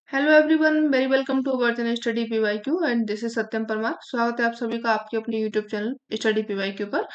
Hello everyone, very welcome to version study PYQ and this is Satyam Parmar. स्वागत है आप सभी का आपके अपने यूट्यूब चैनल स्टडी पीवाईक्यू पर।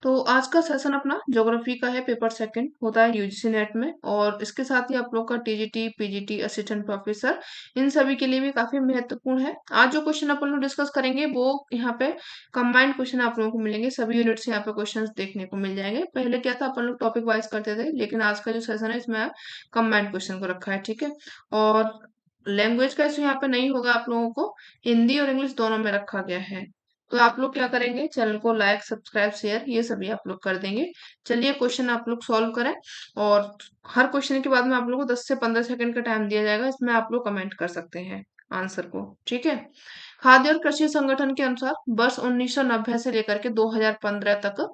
तो आज का सेशन अपना ज्योग्राफी का है। पेपर सेकंड होता है यूजीसी नेट में, और इसके साथ ही आप लोग का TGT PGT assistant professor in सभी के लिए भी काफी महत्वपूर्ण है। आज जो क्वेश्चन अपन लोग डिस्कस करेंगे वो यहाँ पे कंबाइंड क्वेश्चन आप लोगों को मिलेंगे। सभी यूनिट से यहाँ पे क्वेश्चन देखने को मिल जाएंगे। पहले क्या था, अपन लोग टॉपिक वाइज करते थे, लेकिन आज का जो सेशन है इसमें कंबाइंड क्वेश्चन को रखा है। ठीक है। और लैंग्वेज का इशू यहाँ पे नहीं होगा, आप लोगों को हिंदी और इंग्लिश दोनों में रखा गया है। तो आप लोग क्या करेंगे, चैनल को लाइक सब्सक्राइब शेयर ये सभी आप लोग कर देंगे। चलिए क्वेश्चन आप लोग सॉल्व करें, और हर क्वेश्चन के बाद में आप लोग को 10 से 15 सेकंड का टाइम दिया जाएगा। इसमें आप लोग कमेंट कर सकते हैं आंसर को। ठीक है। खाद्य और कृषि संगठन के अनुसार वर्ष 1990 से लेकर के 2015 तक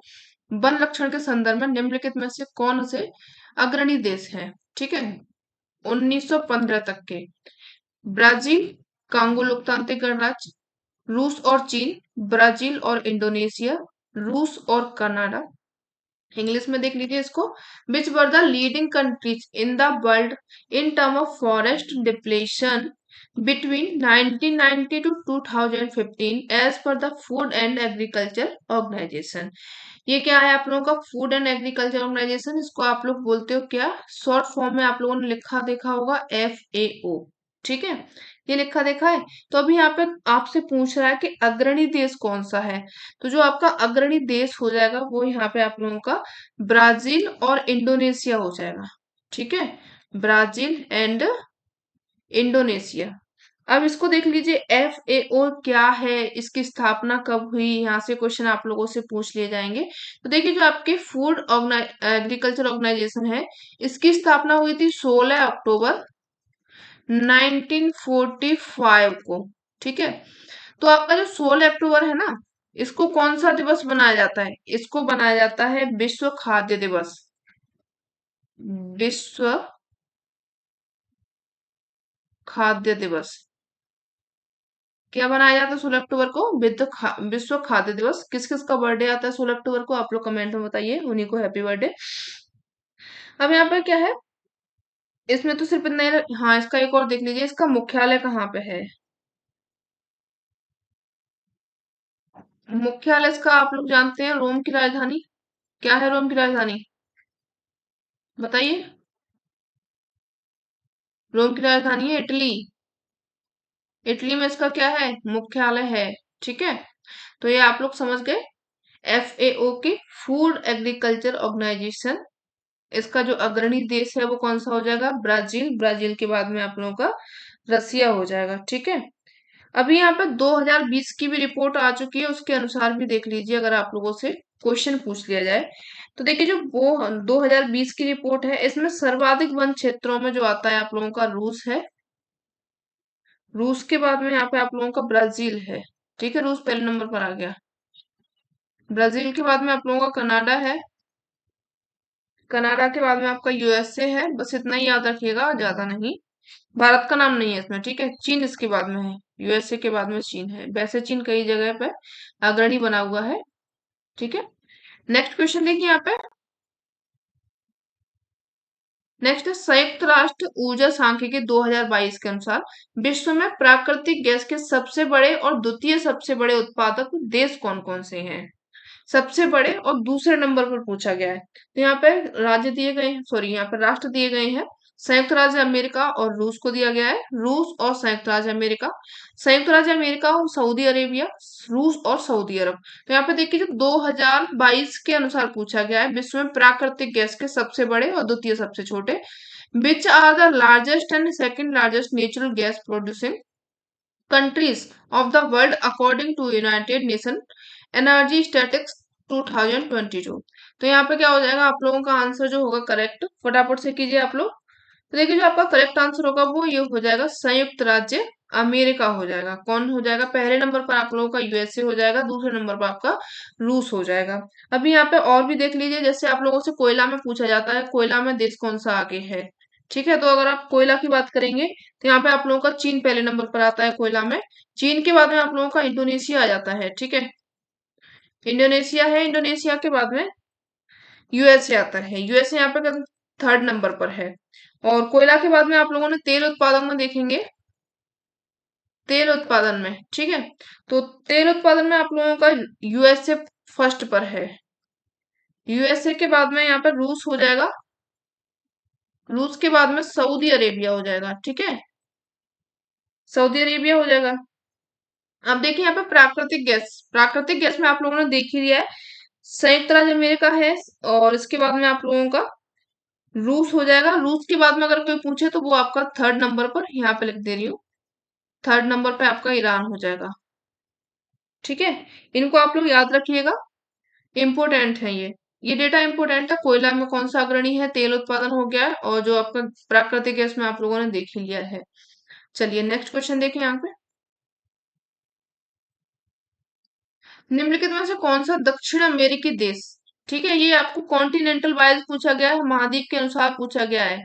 वन रक्षण के संदर्भ में निम्नलिखित में से कौन से अग्रणी देश हैं। ठीक है। 1915 तक के ब्राजील, कांगो लोकतांत्रिक गणराज्य, रूस और चीन, ब्राजील और इंडोनेशिया, रूस और कनाडा। इंग्लिश में देख लीजिए इसको। Which were the leading countries in the world in term of forest depletion between 1990 to 2015 as per the food and agriculture organisation. ये क्या है आप लोगों का फूड एंड एग्रीकल्चर ऑर्गेनाइजेशन। इसको आप लोग बोलते हो क्या, शॉर्ट फॉर्म में आप लोगों ने लिखा देखा होगा FAO। ठीक है। ये लिखा देखा है। तो अभी यहाँ पे आपसे पूछ रहा है कि अग्रणी देश कौन सा है। तो जो आपका अग्रणी देश हो जाएगा वो यहाँ पे आप लोगों का ब्राजील और इंडोनेशिया हो जाएगा। ठीक है। Brazil and Indonesia. अब इसको देख लीजिए, FAO क्या है, इसकी स्थापना कब हुई, यहाँ से क्वेश्चन आप लोगों से पूछ लिए जाएंगे। तो देखिए, जो आपके फूड एग्रीकल्चर ऑर्गेनाइजेशन है, इसकी स्थापना हुई थी 16 अक्टूबर 1945 को। ठीक है। तो आपका जो 16 अक्टूबर है ना, इसको कौन सा दिवस बनाया जाता है, इसको बनाया जाता है विश्व खाद्य दिवस। विश्व खाद्य दिवस क्या बनाया जाता है 16 अक्टूबर को, विश्व खाद्य दिवस। किस किस का बर्थडे आता है 16 अक्टूबर को, आप लोग कमेंट में बताइए, उन्हीं को हैप्पी बर्थडे। अब यहाँ पे क्या है, इसमें तो सिर्फ इतना ही हाँ, इसका एक और देख लीजिए, इसका मुख्यालय कहाँ पे है। मुख्यालय इसका आप लोग जानते हैं, रोम की राजधानी। क्या है रोम की राजधानी, बताइए। रोम की राजधानी है इटली। इटली में इसका क्या है, मुख्यालय है। ठीक है। तो ये आप लोग समझ गए। FAO की फूड एग्रीकल्चर ऑर्गेनाइजेशन, इसका जो अग्रणी देश है वो कौन सा हो जाएगा, ब्राजील। ब्राजील के बाद में आप लोगों का रसिया हो जाएगा। ठीक है। अभी यहाँ पे 2020 की भी रिपोर्ट आ चुकी है, उसके अनुसार भी देख लीजिए, अगर आप लोगों से क्वेश्चन पूछ लिया जाए। तो देखिए, जो वो 2020 की रिपोर्ट है, इसमें सर्वाधिक वन क्षेत्रों में जो आता है आप लोगों का रूस है। रूस के बाद में यहाँ पे आप लोगों का ब्राजील है। ठीक है, रूस पहले नंबर पर आ गया। ब्राजील के बाद में आप लोगों का कनाडा है। कनाडा के बाद में आपका USA है। बस इतना ही याद रखिएगा, ज्यादा नहीं। भारत का नाम नहीं है इसमें। ठीक है। चीन इसके बाद में है। USA के बाद में चीन है। वैसे चीन कई जगह पे अग्रणी बना हुआ है। ठीक है। नेक्स्ट क्वेश्चन देखिए यहाँ पे। नेक्स्ट है, संयुक्त राष्ट्र ऊर्जा सांख्यिकी 2022 के अनुसार विश्व में प्राकृतिक गैस के सबसे बड़े और द्वितीय सबसे बड़े उत्पादक देश कौन कौन से हैं। सबसे बड़े और दूसरे नंबर पर पूछा गया है। तो यहाँ पे राज्य दिए गए हैं, सॉरी, यहाँ पे राष्ट्र दिए गए हैं। संयुक्त राज्य अमेरिका और रूस को दिया गया है। रूस और संयुक्त राज्य अमेरिका, संयुक्त राज्य अमेरिका और सऊदी अरेबिया, रूस और सऊदी अरब। तो यहाँ पे देखिए, जो 2022 के अनुसार पूछा गया है, विश्व में प्राकृतिक गैस के सबसे बड़े और द्वितीय सबसे छोटे, which are the largest and second largest natural gas producing countries of the world according to United Nation energy statics 2022। तो यहाँ पे क्या हो जाएगा, आप लोगों का आंसर जो होगा करेक्ट, फटाफट से कीजिए आप लोग। तो देखिए, जो आपका करेक्ट आंसर होगा वो ये हो जाएगा, संयुक्त राज्य अमेरिका हो जाएगा। कौन हो जाएगा, पहले नंबर पर आप लोगों का USA हो जाएगा, दूसरे नंबर पर आपका रूस हो जाएगा। अभी यहाँ पे और भी देख लीजिए, जैसे आप लोगों से कोयला में पूछा जाता है, कोयला में देश कौन सा आगे है। ठीक है। तो अगर आप कोयला की बात करेंगे, तो यहाँ पे आप लोगों का चीन पहले नंबर पर आता है कोयला में। चीन के बाद में आप लोगों का इंडोनेशिया आ जाता है। ठीक है। इंडोनेशिया है। इंडोनेशिया के बाद में USA आता है। USA यहाँ पे थर्ड नंबर पर है। और कोयला के बाद में आप लोगों ने तेल उत्पादन में देखेंगे, तेल उत्पादन में, ठीक है। तो तेल उत्पादन में आप लोगों का यूएसए फर्स्ट पर है। यूएसए के बाद में यहाँ पे रूस हो जाएगा। रूस के बाद में सऊदी अरेबिया हो जाएगा, ठीक है। सऊदी अरेबिया हो जाएगा। अब देखिए यहाँ पे प्राकृतिक गैस में आप लोगों ने देख ही लिया है, संयुक्त राज्य अमेरिका है। और इसके बाद में आप लोगों का रूस हो जाएगा। रूस के बाद में अगर कोई पूछे तो वो आपका थर्ड नंबर पर, यहाँ पे लिख दे रही हूँ, थर्ड नंबर पे आपका ईरान हो जाएगा, ठीक है। इनको आप लोग याद रखिएगा, इम्पोर्टेंट है ये डेटा इम्पोर्टेंट है। कोयला में कौन सा अग्रणी है, तेल उत्पादन हो गया है, और जो आपका प्राकृतिक गैस में आप लोगों ने देख ही लिया है। चलिए नेक्स्ट क्वेश्चन देखिए यहाँ पे, निम्नलिखित में से कौन सा दक्षिण अमेरिकी देश, ठीक है, ये आपको कॉन्टिनेंटल वाइज पूछा गया है, महाद्वीप के अनुसार पूछा गया है।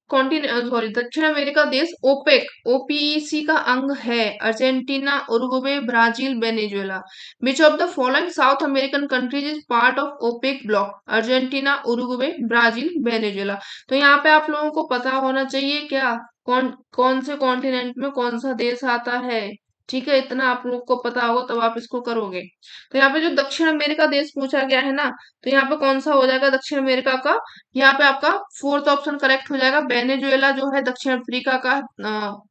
कॉन्टिनेंट सॉरी, दक्षिण अमेरिका देश ओपेक ओपीईसी का अंग है। Argentina, Uruguay, Brazil, Venezuela. Which of the following South American countries is part of OPEC bloc? Argentina, Uruguay, Brazil, Venezuela. तो यहाँ पे आप लोगों को पता होना चाहिए क्या, कौन कौन से कॉन्टिनेंट में कौन सा देश आता है, ठीक है। इतना आप लोग को पता होगा तब आप इसको करोगे। तो यहाँ पे जो दक्षिण अमेरिका देश पूछा गया है ना, तो यहाँ पे कौन सा हो जाएगा दक्षिण अमेरिका का, यहाँ पे आपका फोर्थ ऑप्शन करेक्ट हो जाएगा। वेनेजुएला जो है दक्षिण अफ्रीका का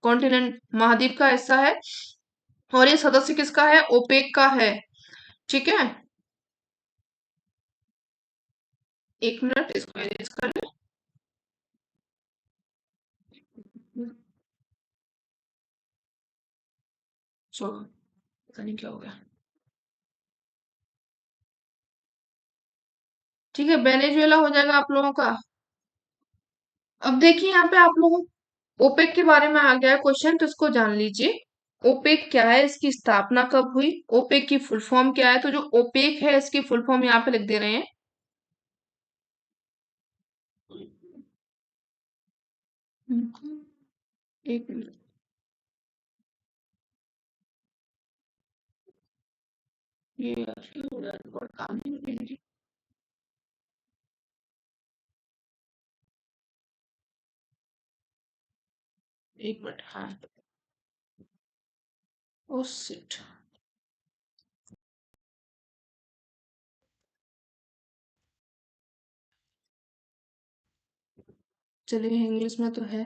कॉन्टिनेंट महाद्वीप का हिस्सा है, और ये सदस्य किसका है, ओपेक का है, ठीक है। एक मिनट इसको erase कर लें। छोड़ो, पता नहीं क्या हो गया, ठीक है। वेनेजुएला हो जाएगा आप लोगों का। अब देखिए यहाँ पे आप लोगों, ओपेक के बारे में आ गया है क्वेश्चन, तो इसको जान लीजिए। ओपेक क्या है, इसकी स्थापना कब हुई, ओपेक की फुल फॉर्म क्या है। तो जो ओपेक है इसकी फुल फॉर्म यहाँ पे लिख दे रहे हैं। एक मिनट, ये काम ही नहीं कर रही। एक मिनट, हाँ। ओ शिट, चलिए इंग्लिश में तो है।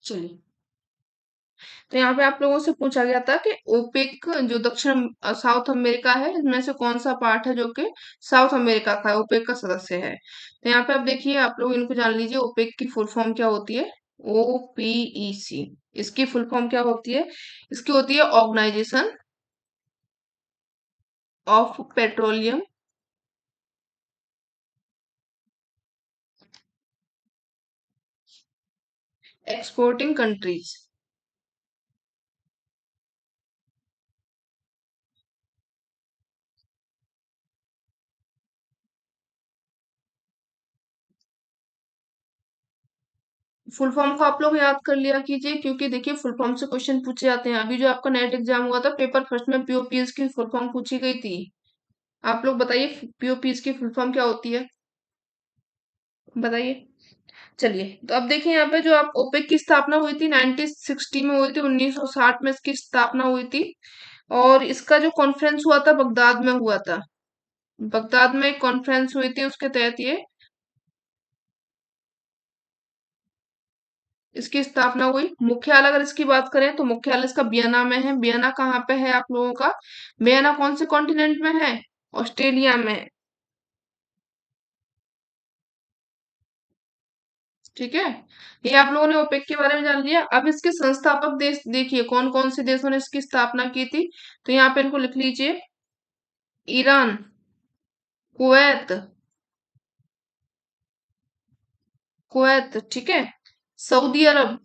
चलिए, तो यहाँ पे आप लोगों से पूछा गया था कि ओपेक जो दक्षिण साउथ अमेरिका है, इसमें से कौन सा पार्ट है जो कि साउथ अमेरिका का है, ओपेक का सदस्य है। तो यहाँ पे आप देखिए, आप लोग इनको जान लीजिए, ओपेक की फुल फॉर्म क्या होती है, ओपीईसी। इसकी फुल फॉर्म क्या होती है, इसकी होती है organisation of petroleum exporting countries. Full form को आप लोग याद कर लिया कीजिए, क्योंकि देखिए फुल फॉर्म से क्वेश्चन पूछे जाते हैं। अभी जो आपका नेट एग्जाम हुआ था पेपर फर्स्ट में, पीओपीएस की फुल फॉर्म पूछी गई थी। आप लोग बताइए पीओपीएस की फुल फॉर्म क्या होती है, बताइए। चलिए, तो अब देखिए यहाँ पे जो आप ओपेक की स्थापना हुई थी 1960 में हुई थी, 1960 में इसकी स्थापना हुई थी। और इसका जो कॉन्फ्रेंस हुआ था बगदाद में हुआ था। बगदाद में एक कॉन्फ्रेंस हुई थी, उसके तहत ये इसकी स्थापना हुई। मुख्यालय अगर इसकी बात करें तो मुख्यालय इसका वियना में है। वियना कहाँ पे है आप लोगों का, वियना कौन से कॉन्टिनेंट में है, ऑस्ट्रेलिया में, ठीक है। ये आप लोगों ने ओपेक के बारे में जान लिया। अब इसके संस्थापक देश देखिए कौन कौन से देशों ने इसकी स्थापना की थी, तो यहाँ पे इनको लिख लीजिए। ईरान, कुवैत, कुवैत, ठीक है। सऊदी अरब,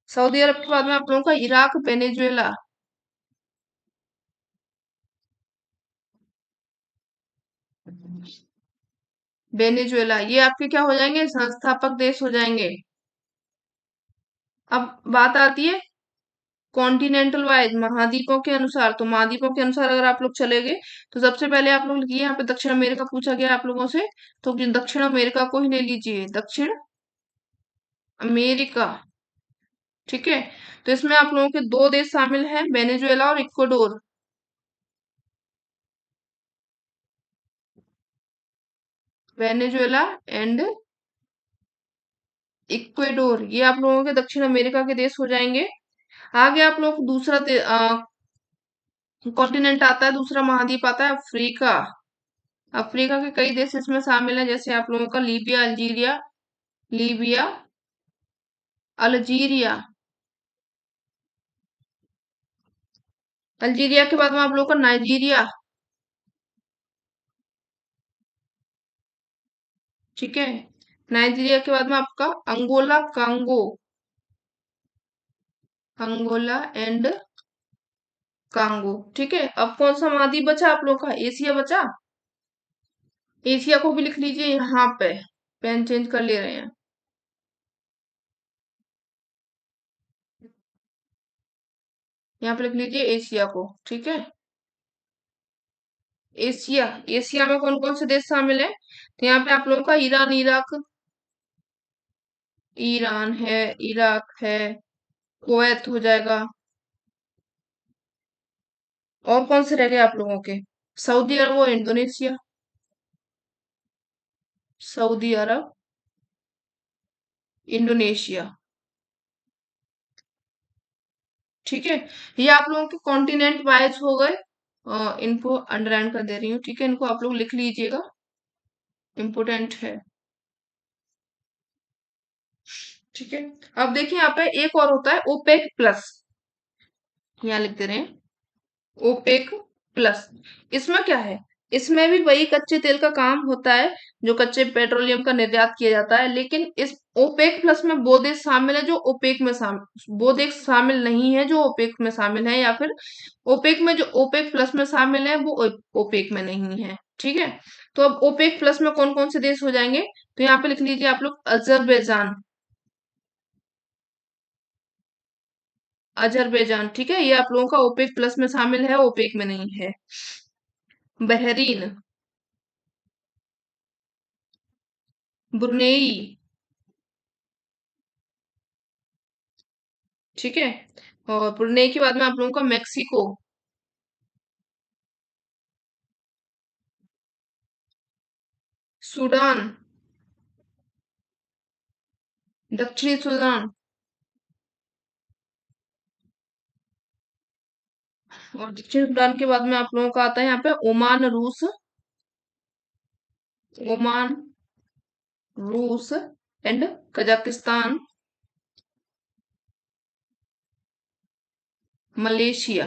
सऊदी अरब के बाद में आप लोगों का इराक, वेनेजुएला, वेनेजुएला, ये आपके क्या हो जाएंगे, संस्थापक देश हो जाएंगे। अब बात आती है कॉन्टिनेंटल वाइज महाद्वीपों के अनुसार, तो महाद्वीपों के अनुसार अगर आप लोग चले गए तो सबसे पहले आप लोग लिखिए, यहाँ पे दक्षिण अमेरिका पूछा गया आप लोगों से, तो दक्षिण अमेरिका को ही ले लीजिए, दक्षिण अमेरिका। ठीक है, तो इसमें आप लोगों के दो देश शामिल हैं, वेनेजुएला और इक्वाडोर। वेनेजुएला एंड इक्वाडोर, ये आप लोगों के दक्षिण अमेरिका के देश हो जाएंगे। आगे आप लोग दूसरा कॉन्टिनेंट आता है, दूसरा महाद्वीप आता है अफ्रीका। अफ्रीका के कई देश इसमें शामिल हैं, जैसे आप लोगों का Libya, Algeria, Libya, Algeria. Algeria के बाद में आप लोगों का नाइजीरिया। ठीक है, नाइजीरिया के बाद में आपका Angola, Congo, Angola and Congo. ठीक है, अब कौन सा महाद्वीप बचा आप लोगों का? एशिया बचा। एशिया को भी लिख लीजिए यहाँ पे, पेन चेंज कर ले रहे हैं, यहाँ पे लिख लीजिए एशिया को। ठीक है, एशिया, एशिया में कौन कौन से देश शामिल है? तो यहाँ पे आप लोगों का ईरान, इराक, ईरान है, इराक है, कुवैत हो जाएगा। और कौन से रह गए आप लोगों के? सऊदी अरब और इंडोनेशिया। सऊदी अरब, इंडोनेशिया। ठीक है, ये आप लोगों के कॉन्टिनेंट वाइज हो गए। इनको अंडरलाइन कर दे रही हूँ। ठीक है, इनको आप लोग लिख लीजिएगा, इम्पोर्टेंट है। ठीक है, अब देखिए यहाँ पे एक और होता है ओपेक प्लस, यहाँ लिख दे रहे हैं ओपेक प्लस। इसमें क्या है? इसमें भी वही कच्चे तेल का काम होता है जो कच्चे पेट्रोलियम का निर्यात किया जाता है, लेकिन इस ओपेक प्लस में वो देश शामिल है जो ओपेक में शामिल, वो देश शामिल नहीं है जो ओपेक में शामिल है, या फिर ओपेक में जो ओपेक प्लस में शामिल है वो ओपेक में नहीं है। ठीक है, तो अब ओपेक प्लस में कौन कौन से देश हो जाएंगे? तो यहाँ पे लिख लीजिए आप लोग अजरबैजान, अजरबैजान। ठीक है, ये आप लोगों का ओपेक प्लस में शामिल है, ओपेक में नहीं है। Bahrain, Brunei. ठीक है, और ब्रुनेई के बाद में आप लोगों का मेक्सिको, सूडान, दक्षिणी सूडान, और दक्षिण सूडान के बाद में आप लोगों का आता है यहाँ पे ओमान, रूस, ओमान, रूस एंड कजाकिस्तान, मलेशिया।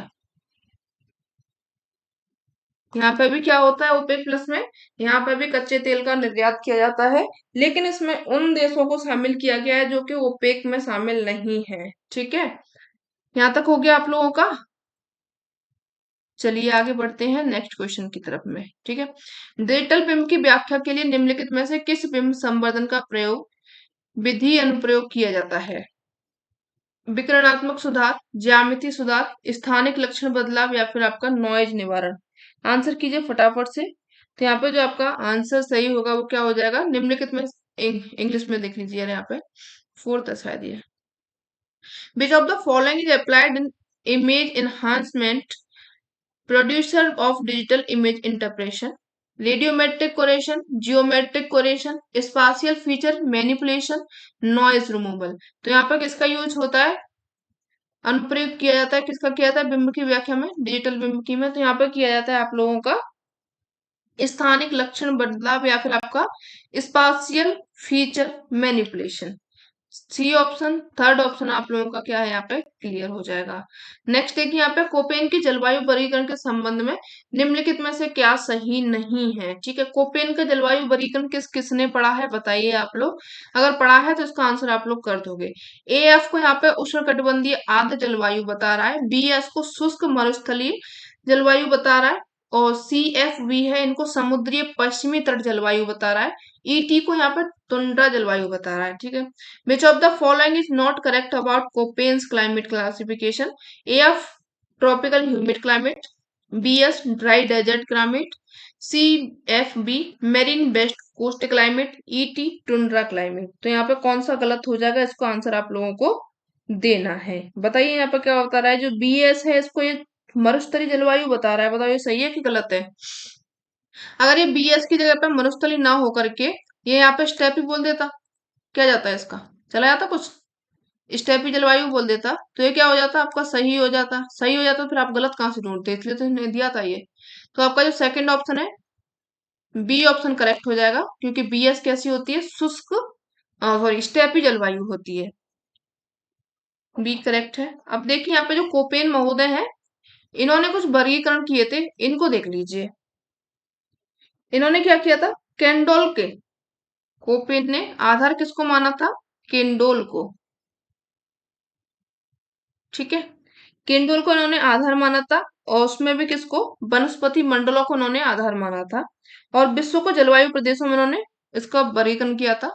यहाँ पे भी क्या होता है ओपेक प्लस में? यहाँ पे भी कच्चे तेल का निर्यात किया जाता है, लेकिन इसमें उन देशों को शामिल किया गया है जो कि ओपेक में शामिल नहीं है। ठीक है, यहाँ तक हो गया आप लोगों का। चलिए आगे बढ़ते हैं नेक्स्ट क्वेश्चन की तरफ में। ठीक है, डिजिटल बिंब की व्याख्या के लिए निम्नलिखित में से किस बिंब संवर्धन का प्रयोग, विधि अनुप्रयोग किया जाता है? विकिरणात्मक सुधार, ज्यामिति सुधार, स्थानिक लक्षण बदलाव, या फिर आपका नॉइज निवारण। आंसर कीजिए फटाफट से। तो यहाँ पे जो आपका आंसर सही होगा वो क्या हो जाएगा? निम्नलिखित में, इंग्लिश में देख लीजिए यहाँ पे, फोर्थ है शायद ये। विच of the following is applied in image enhancement producer of digital image interpretation, radiometric correlation, geometric correlation, spatial feature manipulation, noise removal। तो यहाँ पर किसका यूज होता है, अनुप्रयोग किया जाता है, किसका किया जाता है बिंब की व्याख्या में, डिजिटल बिंब की में? तो यहाँ पर किया जाता है आप लोगों का स्थानिक लक्षण बदलाव, या फिर आपका spatial feature manipulation. C option, third option आप लोगों का क्या है यहाँ पे क्लियर हो जाएगा। नेक्स्ट देखिए यहाँ पे कोपेन की जलवायु वर्गीकरण के संबंध में निम्नलिखित में से क्या सही नहीं है? ठीक है, कोपेन का जलवायु वर्गीकरण किसने पढ़ा है बताइए आप लोग। अगर पढ़ा है तो इसका आंसर आप लोग कर दोगे। ए एफ को यहाँ पे उष्णकटिबंधीय आर्द्र जलवायु बता रहा है, बी एस को शुष्क मरुस्थलीय जलवायु बता रहा है, और सी एफ वी है इनको समुद्रीय पश्चिमी तट जलवायु बता रहा है। ईटी को यहाँ पे टुंड्रा जलवायु बता रहा है, ठीक है। Which of the following is not correct about Koppen's climate classification? A of tropical humid climate, B S dry desert climate, C F B marine west coast climate, E T tundra climate. तो यहाँ पे कौन सा गलत हो जाएगा, इसको answer आप लोगों को देना है। बताइए यहाँ पे क्या बता रहा है, जो बी एस है इसको ये मरुस्थलीय जलवायु बता रहा है, बताओ ये सही है कि गलत है। अगर ये बी एस की जगह पे मरुस्थली ना होकर के ये यहाँ पे स्टेपी बोल देता, क्या जाता है इसका, चला जाता कुछ, स्टेपी जलवायु बोल देता तो ये क्या हो जाता, आपका सही हो जाता। सही हो जाता तो फिर आप गलत कहाँ से ढूंढते, इसलिए तो इन्हें दिया था ये। तो आपका जो सेकंड ऑप्शन है बी ऑप्शन करेक्ट हो जाएगा, क्योंकि बी एस कैसी होती है, शुष्क, सॉरी स्टेपी जलवायु होती है। बी करेक्ट है। अब देखिए यहाँ पे जो कोपेन महोदय हैं, इन्होंने कुछ वर्गीकरण किए थे, इनको देख लीजिए। इन्होंने क्या किया था, केंडोल के, कोपेन ने आधार किसको माना था, केंडोल को, ठीक है। केंडोल को इन्होंने आधार माना था, और उसमें भी किसको, वनस्पति मंडलों को इन्होंने आधार माना था, और विश्व को जलवायु प्रदेशों में इन्होंने इसका वर्गीकरण किया था।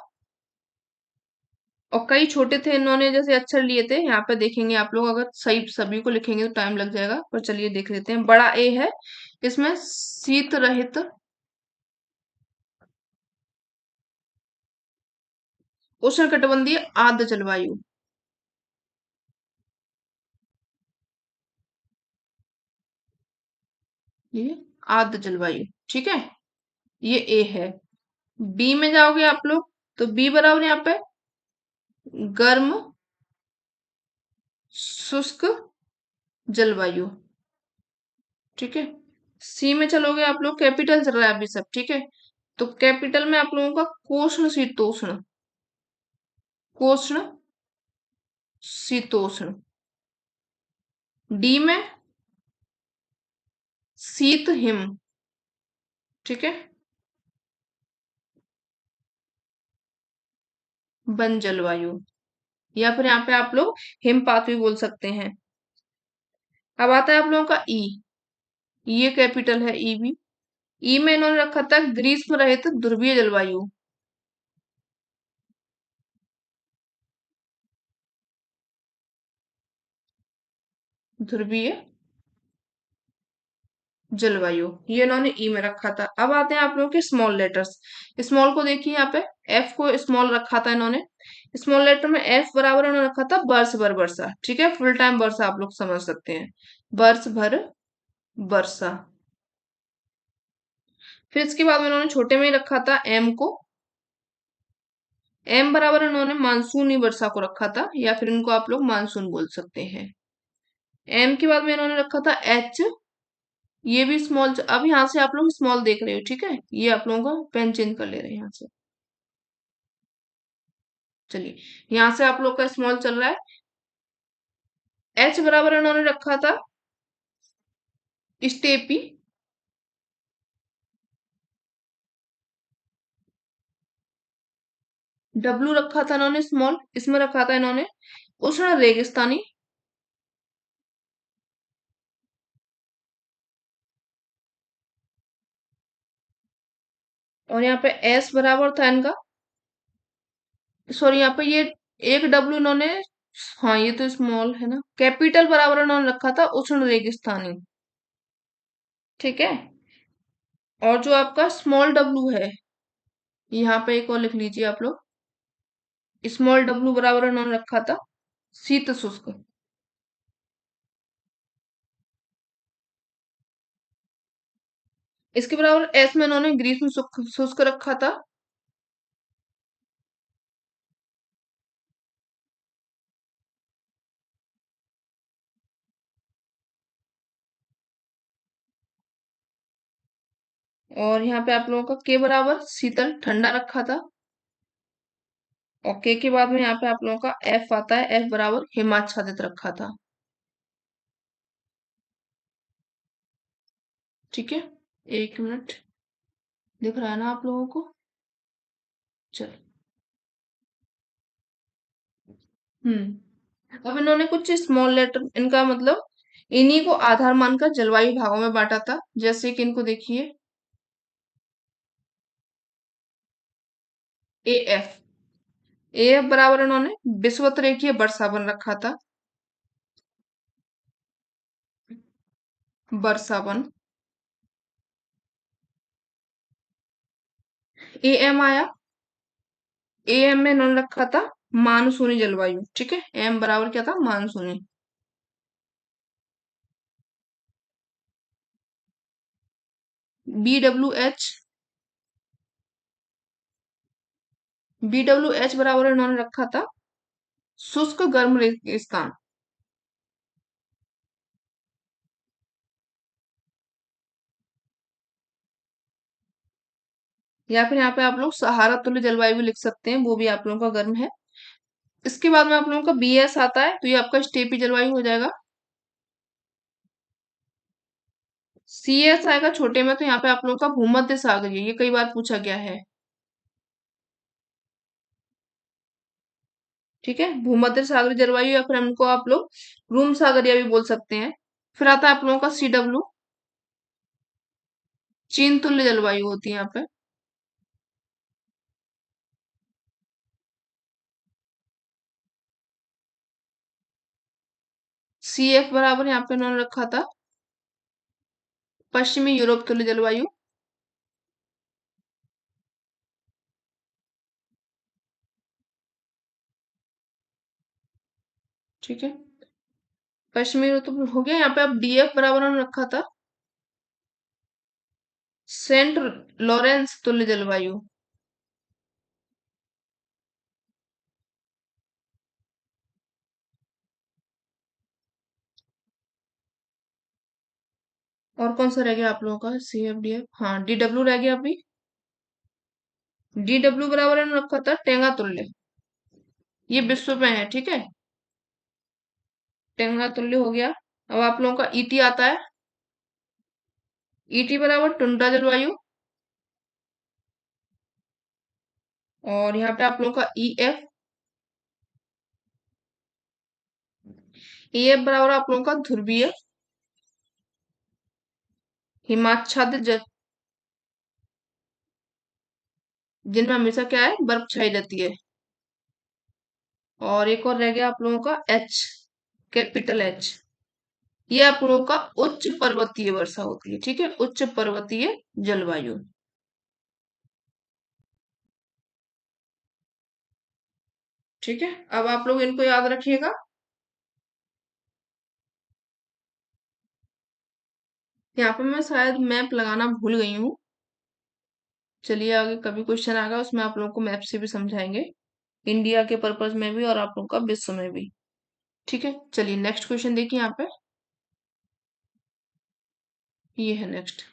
और कई छोटे थे, इन्होंने जैसे अक्षर लिए थे, यहाँ पे देखेंगे आप लोग, अगर सही सभी को लिखेंगे तो टाइम लग जाएगा, पर चलिए देख लेते हैं। बड़ा ए है, इसमें शीत रहित उष्णकटिबंधीय आर्द्र जलवायु, ये आर्द्र जलवायु, ठीक है, ये ए है। बी में जाओगे आप लोग, तो बी बराबर यहाँ पे गर्म शुष्क जलवायु, ठीक है। सी में चलोगे आप लोग, कैपिटल चल रहा है अभी सब, ठीक है। तो कैपिटल में आप लोगों का कोष्ण शीतोष्ण, कोष्ण शीतोष्ण। डी में शीत हिम, ठीक है, वन जलवायु, या फिर यहाँ पे आप लोग हिमपात भी बोल सकते हैं। अब आता है आप लोगों का ई, ये कैपिटल है ई भी। ई में इन्होंने रखा था ग्रीष्म रहित ध्रुवीय जलवायु, ध्रुवीय जलवायु, ये इन्होंने ई में रखा था। अब आते हैं आप लोगों के स्मॉल लेटर्स। स्मॉल को देखिए यहाँ पे, एफ को स्मॉल रखा था इन्होंने। स्मॉल लेटर में एफ बराबर इन्होंने रखा था वर्ष भर वर्षा, ठीक है, फुल टाइम वर्षा आप लोग समझ सकते हैं, वर्ष भर वर्षा। फिर इसके बाद में इन्होंने छोटे में ही रखा था एम को, एम बराबर इन्होंने मानसूनी वर्षा को रखा था, या फिर इनको आप लोग मानसून बोल सकते हैं। एम के बाद में इन्होंने रखा था एच, ये भी स्मॉल। अब यहाँ से आप लोग स्मॉल देख रहे हो, ठीक है, ये आप लोगों का पेन चेंज कर ले रहे हैं यहाँ से। चलिए, यहाँ से आप लोग का स्मॉल चल रहा है। एच बराबर इन्होंने रखा था स्टेपी, डब्लू रखा था इन्होंने स्मॉल, इसमें रखा था इन्होंने उष्ण रेगिस्तानी, और यहाँ पे एस बराबर था इनका, सॉरी यहाँ पे ये एक डब्लू इन्होंने, हाँ ये तो स्मॉल है ना, कैपिटल बराबर इन्होंने रखा था उष्ण रेगिस्तानी, ठीक है। और जो आपका स्मॉल डब्लू है, यहाँ पे एक और लिख लीजिए आप लोग, स्मॉल डब्लू बराबर इन्होंने रखा था शीत शुष्क। इसके बराबर एस में इन्होंने ग्रीष्म शुष्क शुष्क रखा था, और यहाँ पे आप लोगों का के बराबर शीतल ठंडा रखा था, और के बाद में यहाँ पे आप लोगों का एफ आता है, एफ बराबर हिमाच्छादित रखा था, ठीक है। एक मिनट, दिख रहा है ना आप लोगों को, चलो। अब इन्होंने कुछ स्मॉल लेटर, इनका मतलब इन्हीं को आधार मानकर जलवायु भागों में बांटा था, जैसे कि इनको देखिए, ए एफ। ए एफ बराबर इन्होंने विषुवत-रेखीय वर्षावन रखा था। वर्षावन। ए एम आया। ए एम में इन्होंने रखा था मानसूनी जलवायु। ठीक है, एम बराबर क्या था, मानसूनी। B W H. B W H बराबर इन्होंने रखा था शुष्क गर्म रेगिस्तान। या फिर यहाँ पे आप लोग सहारा तुल्य जलवायु भी लिख सकते हैं, वो भी आप लोगों का गर्म है। इसके बाद में आप लोगों का बी एस आता है, तो ये आपका स्टेपी जलवायु हो जाएगा। सी एस आएगा छोटे में, तो यहाँ पे आप लोगों का भूमध्य सागरीय, ये कई बार पूछा गया है। ठीक है, भूमध्य सागरीय जलवायु, या फिर हमको आप लोग रूम सागरीय भी बोल सकते हैं। फिर आता है आप लोगों का सी डब्ल्यू, चीन तुल्य जलवायु होती है यहाँ पे। सी एफ बराबर यहाँ पे उन्होंने रखा था पश्चिमी यूरोप तुल्य जलवायु। ठीक है, पश्चिमी यूरोप तो हो गया। यहाँ पे अब डी एफ बराबर उन्होंने रखा था सेंट लॉरेंस तुल्य जलवायु। और कौन सा रह गया आप लोगों का, सी एफ डी एफ, हाँ डी डब्ल्यू रह गया अभी। डी डब्ल्यू बराबर इन्होंने रखा था टेंगा तुल्य। ये विश्व में है। ठीक है, टेंगा तुल्य हो गया। अब आप लोगों का ईटी आता है। ईटी बराबर टुंड्रा जलवायु। और यहाँ पे आप लोगों का ई एफ। ई एफ बराबर आप लोगों का ध्रुवीय हिमाच्छादित जिनमें हमेशा क्या है, बर्फ छाई रहती है। और एक और रह गया आप लोगों का एच, कैपिटल एच। ये आप लोगों का उच्च पर्वतीय वर्षा होती है। ठीक है, उच्च पर्वतीय जलवायु। ठीक है, अब आप लोग इनको याद रखिएगा। यहाँ पे मैं शायद मैप लगाना भूल गई हूँ। चलिए, आगे कभी क्वेश्चन आएगा उसमें आप लोगों को मैप से भी समझाएंगे, इंडिया के पर्पज में भी और आप लोगों का विश्व में भी। ठीक है, चलिए नेक्स्ट क्वेश्चन देखिए यहाँ पे। ये है नेक्स्ट।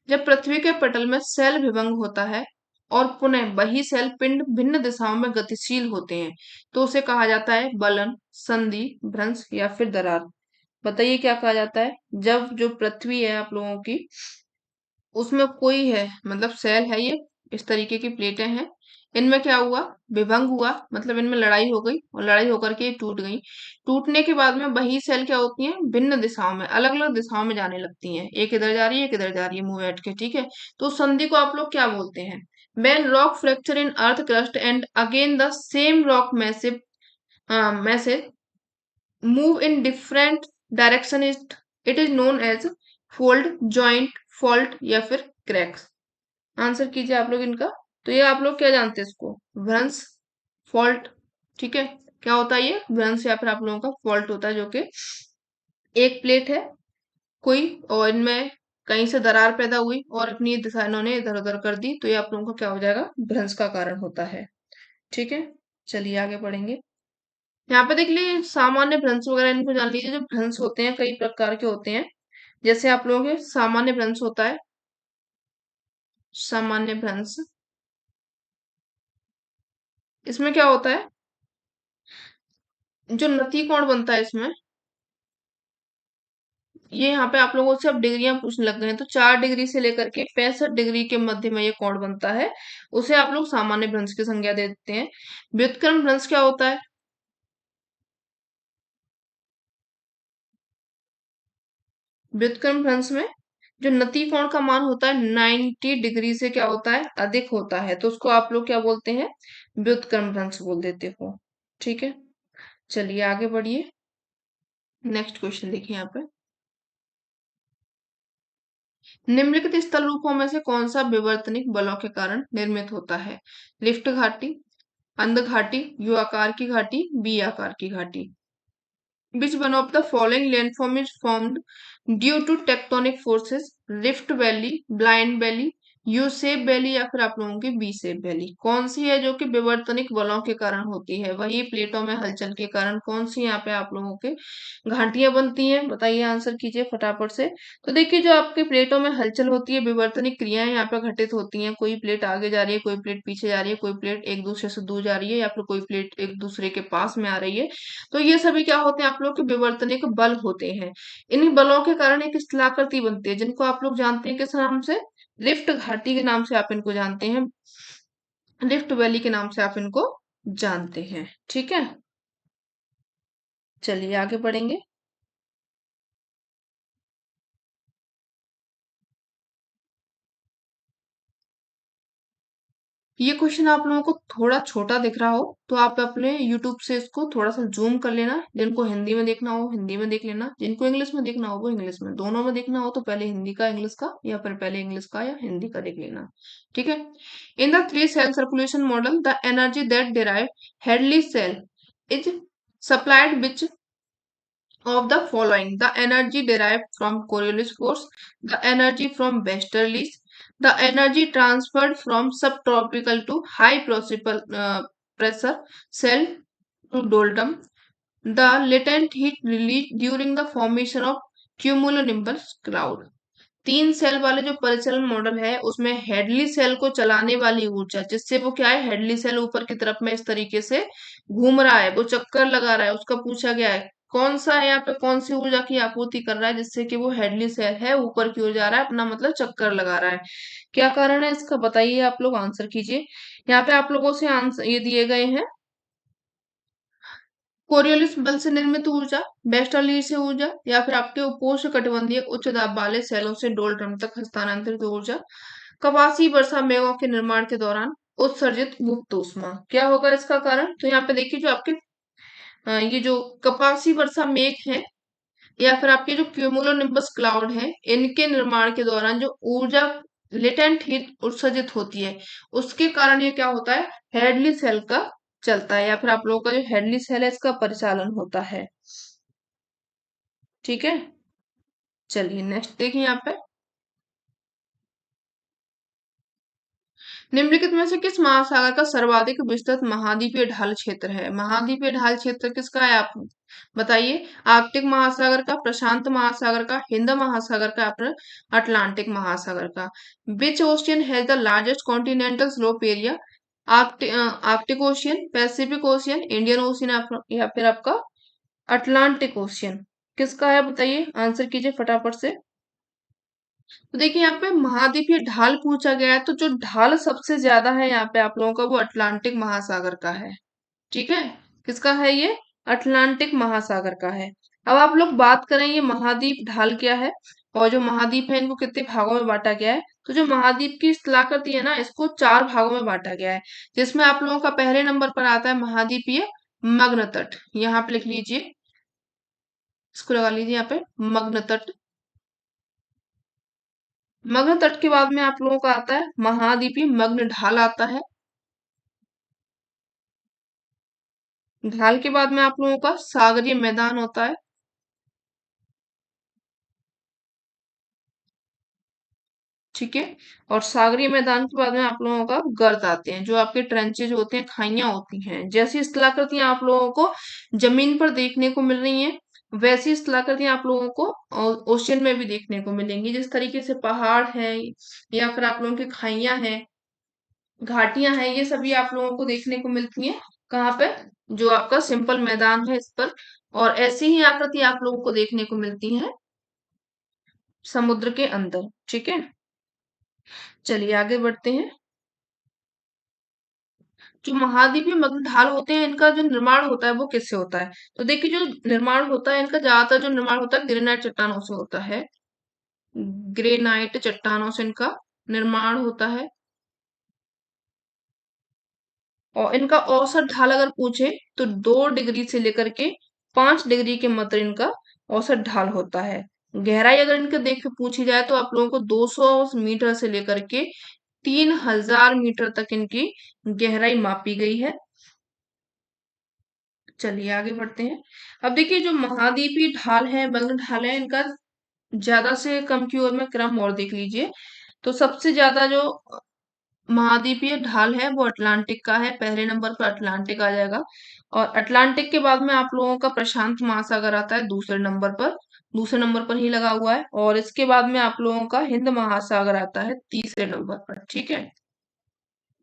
जब पृथ्वी के पटल में सेल विभंग होता है और पुनः वही सेल पिंड भिन्न दिशाओं में गतिशील होते हैं, तो उसे कहा जाता है बलन, संधि, भ्रंश या फिर दरार। बताइए क्या कहा जाता है। जब जो पृथ्वी है आप लोगों की, उसमें कोई है, मतलब सेल है ये, इस तरीके की प्लेटें हैं, इनमें क्या हुआ, विभंग हुआ, मतलब इनमें लड़ाई हो गई और लड़ाई होकर के ये टूट गई। टूटने के बाद में वही सेल क्या होती हैं, भिन्न दिशाओं में, अलग अलग दिशाओं में जाने लगती हैं, एक इधर जा रही है एक इधर जा रही है, मुंह बैठ के। ठीक है, तो संधि को आप लोग क्या बोलते हैं, when rock fracture in earth crust and again the same rock massive move in different direction is it is known as fold, joint, fault या फिर cracks। आंसर कीजिए आप लोग इनका। तो ये आप लोग क्या जानते हैं इसको, भ्रंश, फॉल्ट। ठीक है, क्या होता है ये, भ्रंश या फिर आप लोगों का फॉल्ट होता है, जो कि एक प्लेट है कोई और इनमें कहीं से दरार पैदा हुई और अपनी दिशा इन्होंने इधर उधर कर दी, तो ये आप लोगों का क्या हो जाएगा, भ्रंश का कारण होता है। ठीक है, चलिए आगे बढ़ेंगे। यहाँ पे देख लीजिए सामान्य भ्रंश वगैरह इनको जान लीजिए। जो भ्रंश होते हैं कई प्रकार के होते हैं, जैसे आप लोगों के सामान्य भ्रंश होता है, सामान्य भ्रंश, इसमें क्या होता है, जो नती कोण बनता है इसमें, ये यहाँ पे आप लोगों से अब डिग्रियां पूछने लग गए हैं, तो 4 डिग्री से लेकर के 65 डिग्री के मध्य में ये कोण बनता है, उसे आप लोग सामान्य भ्रंश की संज्ञा दे देते हैं। व्युत्क्रम भ्रंश क्या होता है, व्युत्क्रम भ्रंश में जो नति कोण का मान होता है 90 डिग्री से क्या होता है, अधिक होता है, तो उसको आप लोग क्या बोलते हैं, व्युत्क्रम भ्रंश बोल देते हो। ठीक है, चलिए आगे बढ़िए। नेक्स्ट क्वेश्चन देखिए यहाँ पे, निम्नलिखित स्थल रूपों में से कौन सा विवर्तनिक बलों के कारण निर्मित होता है? लिफ्ट घाटी, अंध घाटी, यू आकार की घाटी, बी आकार की घाटी। Which one of the following landform is formed due to tectonic forces? Rift valley, blind valley, U shape valley या फिर आप लोगों की बी शेप वैली? कौन सी है जो कि विवर्तनिक बलों के कारण होती है? वही प्लेटों में हलचल के कारण कौन सी यहाँ पे आप लोगों के घाटियां बनती हैं? बताइए, आंसर कीजिए फटाफट से। तो देखिए, जो आपके प्लेटों में हलचल होती है, विवर्तनिक क्रियाएं यहाँ पे घटित होती हैं। कोई प्लेट आगे जा रही है, कोई प्लेट पीछे जा रही है, कोई प्लेट एक दूसरे से दूर जा रही है, या फिर कोई प्लेट एक दूसरे के पास में आ रही है। तो ये सभी क्या होते हैं, आप लोग के विवर्तनिक बल होते हैं। इन बलों के कारण एक स्थलाकृति बनती है, जिनको आप लोग जानते हैं किस नाम से, रिफ्ट घाटी के नाम से आप इनको जानते हैं, रिफ्ट वैली के नाम से आप इनको जानते हैं। ठीक है, चलिए आगे बढ़ेंगे। ये क्वेश्चन आप लोगों को थोड़ा छोटा दिख रहा हो तो आप अपने यूट्यूब से इसको थोड़ा सा जूम कर लेना। जिनको हिंदी में देखना हो हिंदी में देख लेना, जिनको इंग्लिश में देखना हो वो इंग्लिश में, दोनों में देखना हो तो पहले हिंदी का इंग्लिश का, या फिर पहले इंग्लिश का या हिंदी का देख लेना। ठीक है, in the three cell circulation model the energy that derive Hadley cell is supplied which of the following: the energy derived from Coriolis force, the energy from Westerlies, the energy transferred from subtropical to high pressure cell to doldrum, the latent heat released during the formation of cumulonimbus cloud। तीन cell वाले जो परिचालन model है उसमें Headley cell को चलाने वाली ऊर्जा, जिससे वो क्या है, हेडली सेल ऊपर की तरफ में इस तरीके से घूम रहा है, वो चक्कर लगा रहा है, उसका पूछा गया है कौन सा है, यहाँ पे कौन सी ऊर्जा की आपूर्ति कर रहा है जिससे कि वो हेडली सेल है ऊपर की ओर जा रहा है, अपना मतलब चक्कर लगा रहा है। क्या कारण है इसका, बताइए, आप लोग आंसर कीजिए। यहाँ पे आप लोगों से आंसर ये दिए गए हैं, कोरियोलिस बल से निर्मित ऊर्जा, वेस्टर्ली से ऊर्जा, या फिर आपके उपोष्ण कटिबंधीय उच्च दाब वाले सेलों से डोलड्रम तक हस्तांतरित ऊर्जा, कपासी वर्षा मेघों के निर्माण के दौरान उत्सर्जित मुक्त ऊष्मा। क्या होगा इसका कारण, तो यहाँ पे देखिए जो आपके ये जो कपासी वर्षा मेघ है, या फिर आपके जो क्यूमुलोनिम्बस क्लाउड है, इनके निर्माण के दौरान जो ऊर्जा लेटेंट हीट उत्सर्जित होती है, उसके कारण ये क्या होता है, हेडली सेल का चलता है, या फिर आप लोगों का जो हेडली सेल है इसका परिचालन होता है। ठीक है, चलिए नेक्स्ट देखिए यहाँ पे, निम्नलिखित में से किस महासागर का सर्वाधिक विस्तृत महाद्वीपीय ढाल क्षेत्र है? महाद्वीपीय ढाल क्षेत्र किसका है, आप बताइए। आर्कटिक महासागर का, प्रशांत महासागर का, हिंद महासागर का, फिर अटलांटिक महासागर का? Which ocean has the largest continental slope area? Arctic ocean, Pacific ocean, Indian ocean, या फिर आपका अटलांटिक ओशियन? किसका है बताइए, आंसर कीजिए फटाफट से। तो देखिए यहाँ पे महाद्वीपीय ढाल पूछा गया है, तो जो ढाल सबसे ज्यादा है यहाँ पे आप लोगों का वो अटलांटिक महासागर का है। ठीक है, किसका है ये, अटलांटिक महासागर का है। अब आप लोग बात करें ये महाद्वीप ढाल क्या है, और जो महाद्वीप है इनको कितने भागों में बांटा गया है। तो जो महाद्वीप की स्थलाकृति है ना, इसको 4 भागों में बांटा गया है, जिसमें आप लोगों का पहले नंबर पर आता है महाद्वीपीय मग्न तट। यहाँ पे लिख लीजिए, इसको लगा लीजिए यहाँ पे, मग्न तट। मग्न तट के बाद में आप लोगों का आता है महाद्वीपीय मग्न ढाल आता है। ढाल के बाद में आप लोगों का सागरीय मैदान होता है। ठीक है, और सागरीय मैदान के बाद में आप लोगों का गर्त आते हैं, जो आपके ट्रेंचेज होते हैं, खाइयां होती हैं। जैसी स्थलाकृतियां आप लोगों को जमीन पर देखने को मिल रही हैं, वैसी स्थलाकृतियां आप लोगों को ओशियन में भी देखने को मिलेंगी। जिस तरीके से पहाड़ है, या फिर आप लोगों की खाइयां हैं, घाटियां हैं, ये सभी आप लोगों को देखने को मिलती हैं कहाँ पे, जो आपका सिंपल मैदान है इस पर। और ऐसी ही आकृति आप लोगों को देखने को मिलती है समुद्र के अंदर। ठीक है, चलिए आगे बढ़ते हैं। जो महाद्वीपीय मग्न ढाल होते हैं, इनका जो निर्माण होता है वो किससे होता है? तो देखिए, जो निर्माण होता है इनका, ज्यादातर जो निर्माण होता है ग्रेनाइट चट्टानों से होता है। ग्रेनाइट चट्टानों से इनका निर्माण होता है। और इनका औसत ढाल अगर पूछे तो 2 डिग्री से लेकर के 5 डिग्री के मध्य इनका औसत ढाल होता है। गहराई अगर इनके देख के पूछी जाए तो आप लोगों को 200 मीटर से लेकर के 3000 मीटर तक इनकी गहराई मापी गई है। चलिए आगे बढ़ते हैं। अब देखिए जो महाद्वीपीय ढाल है, बंग ढाल है, इनका ज्यादा से कम की ओर में क्रम और देख लीजिए। तो सबसे ज्यादा जो महाद्वीपीय ढाल है वो अटलांटिक का है। पहले नंबर पर अटलांटिक आ जाएगा। और अटलांटिक के बाद में आप लोगों का प्रशांत महासागर आता है दूसरे नंबर पर। दूसरे नंबर पर ही लगा हुआ है। और इसके बाद में आप लोगों का हिंद महासागर आता है तीसरे नंबर पर। ठीक है।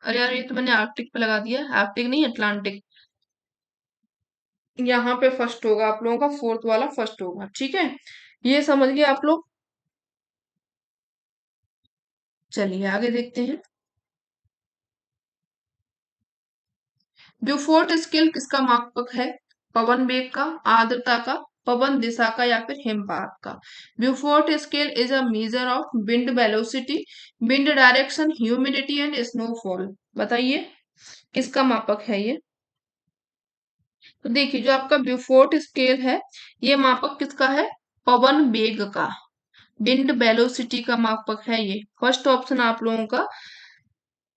अरे यार ये तो मैंने आर्कटिक पे लगा दिया। आर्कटिक नहीं, अटलांटिक। यहाँ पे फर्स्ट होगा आप लोगों का, फोर्थ वाला फर्स्ट होगा। ठीक है, ये समझ गए आप लोग। चलिए आगे देखते हैं। ब्यूफोर्ट स्केल किसका मापक है? पवन वेग का, आर्द्रता का, पवन दिशा का, या फिर हिमपात का? Beaufort scale is a measure of wind velocity, wind direction, humidity and snowfall. बताइए किसका मापक है ये? तो देखिए जो आपका ब्यूफोर्ट स्केल है ये मापक किसका है? पवन वेग का, विंड वेलोसिटी का मापक है ये। फर्स्ट ऑप्शन आप लोगों का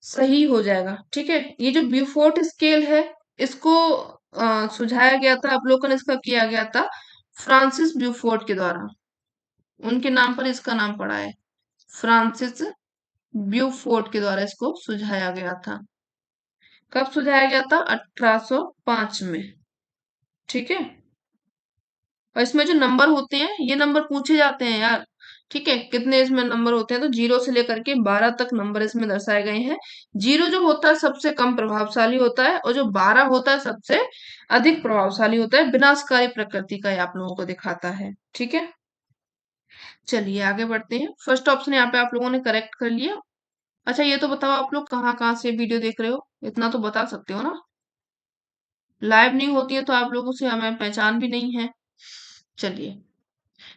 सही हो जाएगा। ठीक है, ये जो ब्यूफोर्ट स्केल है इसको सुझाया गया था, अवलोकन इसका किया गया था फ्रांसिस ब्यूफोर्ट के द्वारा। उनके नाम पर इसका नाम पड़ा है। फ्रांसिस ब्यूफोर्ट के द्वारा इसको सुझाया गया था। कब सुझाया गया था? 1805 में। ठीक है। और इसमें जो नंबर होते हैं ये नंबर पूछे जाते हैं यार। ठीक है, कितने इसमें नंबर होते हैं? तो 0 से लेकर के 12 तक नंबर इसमें दर्शाए गए हैं। 0 जो होता है सबसे कम प्रभावशाली होता है, और जो 12 होता है सबसे अधिक प्रभावशाली होता है। विनाशकारी प्रकृति का ये आप लोगों को दिखाता है। ठीक है, चलिए आगे बढ़ते हैं। फर्स्ट ऑप्शन यहाँ पे आप लोगों ने करेक्ट कर लिया। अच्छा ये तो बताओ आप लोग कहाँ कहाँ से वीडियो देख रहे हो? इतना तो बता सकते हो ना। लाइव नहीं होती है तो आप लोगों से हमें पहचान भी नहीं है। चलिए,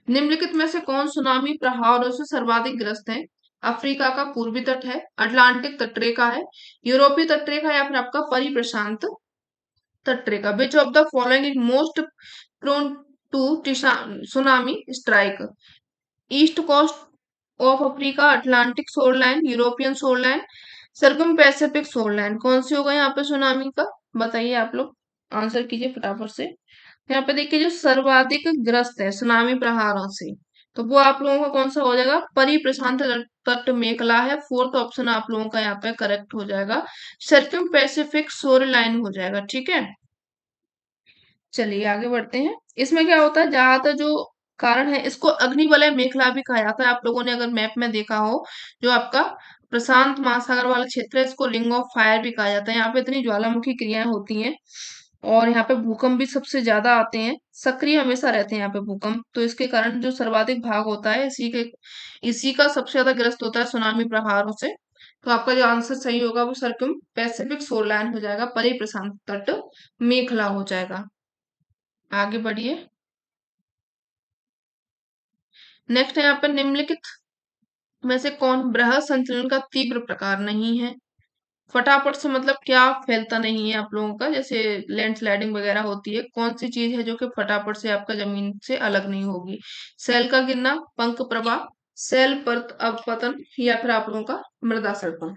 निम्नलिखित में से कौन सुनामी प्रहारों से सर्वाधिक ग्रस्त है? अफ्रीका का पूर्वी तट है, अटलांटिक तटरेखा है, यूरोपीय तटरेखा, या फिर आपका परिप्रशांत तटरेखा? Which of the following is most prone to tsunami strike? East coast of Africa, Atlantic shoreline, European shoreline, circum Pacific shoreline. कौन सी होगा यहाँ पे सुनामी का? बताइए आप लोग, आंसर कीजिए फटाफट से। यहाँ पे देखिए जो सर्वाधिक ग्रस्त है सुनामी प्रहारों से, तो वो आप लोगों का कौन सा हो जाएगा? परिप्रशांत तट मेखला है। फोर्थ ऑप्शन आप लोगों का यहाँ पे करेक्ट हो जाएगा। सर्क्यूम पैसिफिक शोर लाइन हो जाएगा। ठीक है, चलिए आगे बढ़ते हैं। इसमें क्या होता है, ज्यादातर जो कारण है इसको अग्निवलय मेखला भी कहा जाता है। आप लोगों ने अगर मैप में देखा हो, जो आपका प्रशांत महासागर वाला क्षेत्र है इसको रिंग ऑफ फायर भी कहा जाता है। यहाँ पे इतनी ज्वालामुखी क्रियाएं होती हैं, और यहाँ पे भूकंप भी सबसे ज्यादा आते हैं, सक्रिय हमेशा रहते हैं यहाँ पे भूकंप। तो इसके कारण जो सर्वाधिक भाग होता है इसी का सबसे ज्यादा ग्रस्त होता है सुनामी प्रहारों से। तो आपका जो आंसर सही होगा वो सर्कम पैसिफिक शोर लाइन हो जाएगा, परे प्रशांत तट मेखला हो जाएगा। आगे बढ़िए। नेक्स्ट है यहाँ पर निम्नलिखित में से कौन बृहद संचलन का तीव्र प्रकार नहीं है? फटाफट से मतलब क्या फैलता नहीं है आप लोगों का? जैसे लैंडस्लाइडिंग वगैरह होती है, कौन सी चीज है जो कि फटाफट से आपका जमीन से अलग नहीं होगी? सेल का गिरना, पंख प्रवाह, सेल पर अपपतन, या फिर आप लोगों का मृदा सड़पण?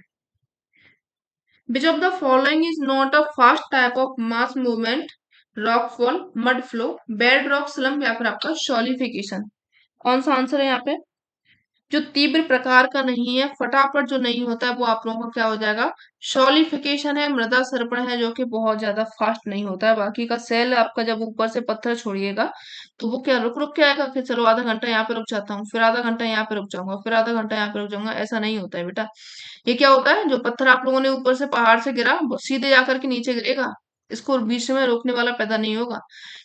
Which of the following is not a fast type of mass movement? Rock fall, mud flow, bed rock slump, या फिर आपका सॉलिडिफिकेशन? कौन सा आंसर है यहाँ पे? जो तीव्र प्रकार का नहीं है, फटाफट जो नहीं होता है, वो आप लोगों का क्या हो जाएगा? सॉलिफिकेशन है, मृदा सर्पण है, जो कि बहुत ज्यादा फास्ट नहीं होता है। बाकी का सेल आपका जब ऊपर से पत्थर छोड़िएगा तो वो क्या रुक रुक के आएगा कि चलो आधा घंटा यहाँ पे रुक जाता हूँ, फिर आधा घंटा यहाँ पे रुक जाऊंगा, फिर आधा घंटा यहाँ पे रुक जाऊंगा, ऐसा नहीं होता है बेटा। ये क्या होता है, जो पत्थर आप लोगों ने ऊपर से पहाड़ से गिरा वो सीधे जाकर के नीचे गिरेगा, इसको बीच में रोकने वाला पैदा नहीं होगा।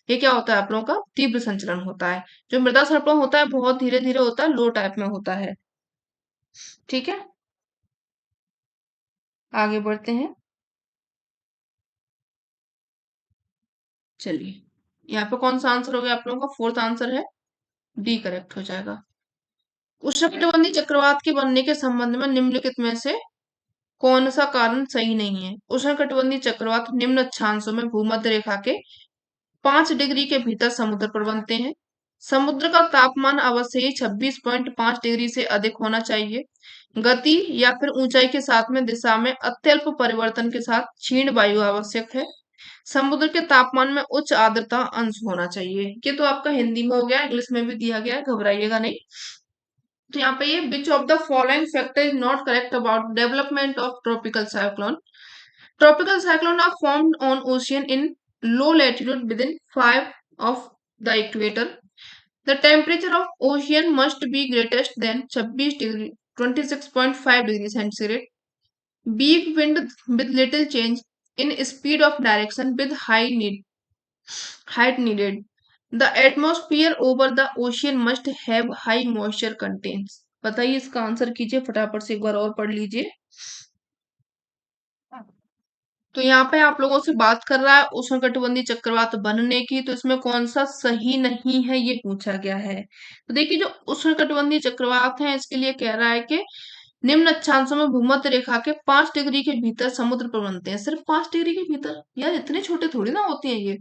ये क्या होता है, आप लोगों का तीव्र संचलन होता है। जो मृदा सर्पण होता है बहुत धीरे धीरे होता है, लो टाइप में होता है। ठीक है, आगे बढ़ते हैं। चलिए, यहाँ पे कौन सा आंसर हो गया आप लोगों का? फोर्थ आंसर है डी, करेक्ट हो जाएगा। उष्णकटिबंधीय चक्रवात के बनने के संबंध में निम्नलिखित में से कौन सा कारण सही नहीं है? उष्णकटिबंधीय चक्रवात निम्न अक्षांशों में भूमध्य रेखा के 5 डिग्री के भीतर समुद्र पर बनते हैं। समुद्र का तापमान अवश्य ही 26.5 डिग्री से अधिक होना चाहिए। गति या फिर ऊंचाई के साथ में दिशा में अत्यल्प परिवर्तन के साथ क्षीण वायु आवश्यक है। समुद्र के तापमान में उच्च आर्द्रता अंश होना चाहिए। ये तो आपका हिंदी में हो गया, इंग्लिश में भी दिया गया है, घबराइएगा नहीं। तो यहाँ पे ये विच of the following factor is not correct about development of tropical cyclone? Tropical cyclones are formed on ocean in low latitude within 5 of the equator. The temperature of ocean must be greatest than 26 degree 26.5 degree centigrade. Weak wind with little change in speed of direction with height needed. The atmosphere over the ocean must have high moisture contents. बताइए इसका answer कीजिए फटाफट से, एक बार और पढ़ लीजिए। तो यहाँ पे आप लोगों से बात कर रहा है उष्णकटिबंधीय चक्रवात बनने की, तो इसमें कौन सा सही नहीं है ये पूछा गया है। तो देखिए जो उष्णकटिबंधीय चक्रवात है इसके लिए कह रहा है कि निम्न अक्षांशों में भूमध्य रेखा के 5 डिग्री के भीतर समुद्र पर बनते हैं। सिर्फ 5 डिग्री के भीतर, यार इतने छोटे थोड़ी ना होते हैं ये।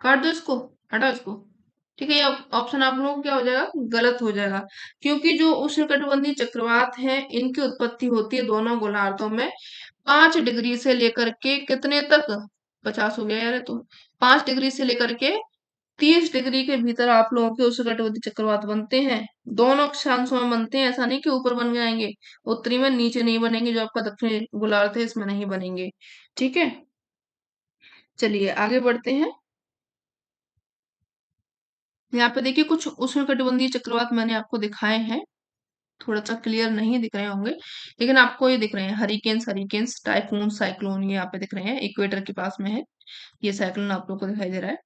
काट दो इसको, हटाओ इसको। ठीक है, ये ऑप्शन आप लोगों को क्या हो जाएगा, गलत हो जाएगा। क्योंकि जो उष्णकटिबंधीय चक्रवात है इनकी उत्पत्ति होती है दोनों गोलार्धों में 5 डिग्री से लेकर के कितने तक, 50 हो गया यार, तो 5 डिग्री से लेकर के 30 डिग्री के भीतर आप लोगों के उष्णकटिबंधीय चक्रवात बनते हैं। दोनों अक्षांशों में बनते हैं, ऐसा नहीं कि ऊपर बन जाएंगे, उत्तरी में नीचे नहीं बनेंगे, जो आपका दक्षिणी गोलार्ध है इसमें नहीं बनेंगे। ठीक है, चलिए आगे बढ़ते हैं। यहाँ पे देखिए कुछ उष्णकटिबंधीय चक्रवात मैंने आपको दिखाए हैं, थोड़ा सा क्लियर नहीं दिख रहे होंगे, लेकिन आपको ये दिख रहे हैं, हरिकेन्स, टाइफून, साइक्लोन, ये यहाँ पे दिख रहे हैं, इक्वेटर के पास में है ये साइक्लोन आप लोग को दिखाई दे रहा है।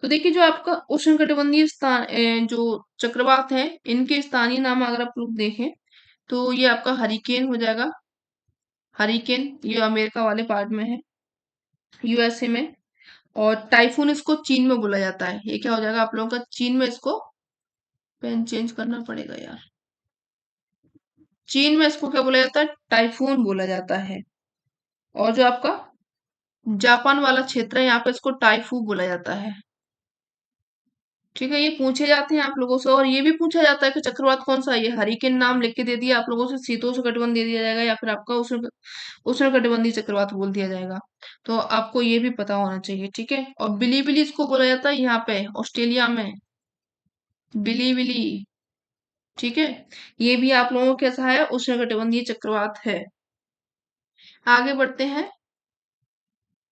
तो देखिए जो आपका उष्णकटिबंधीय जो चक्रवात है इनके स्थानीय नाम अगर आप लोग देखें तो ये आपका हरिकेन हो जाएगा। हरिकेन ये अमेरिका वाले पार्ट में है, यूएसए में। और टाइफून इसको चीन में बोला जाता है। ये क्या हो जाएगा आप लोगों का, चीन में इसको, पेन चेंज करना पड़ेगा यार, चीन में इसको क्या बोला जाता है, टाइफून बोला जाता है। और जो आपका जापान वाला क्षेत्र है यहाँ पे इसको टाइफू बोला जाता है। ठीक है, ये पूछे जाते हैं आप लोगों से, और ये भी पूछा जाता है कि चक्रवात कौन सा है। ये हरिकेन नाम लिख के दे दिया आप लोगों से, शीतोष्ण दे दिया जाएगा, या फिर आपका उष्ण चक्रवात बोल दिया जाएगा। तो आपको ये भी पता होना चाहिए। ठीक है, और बिलीबिली इसको बोला जाता है यहाँ पे ऑस्ट्रेलिया में, बिलीबिली। ठीक है, ये भी आप लोगों के कैसा है, उष्ण चक्रवात है। आगे बढ़ते हैं।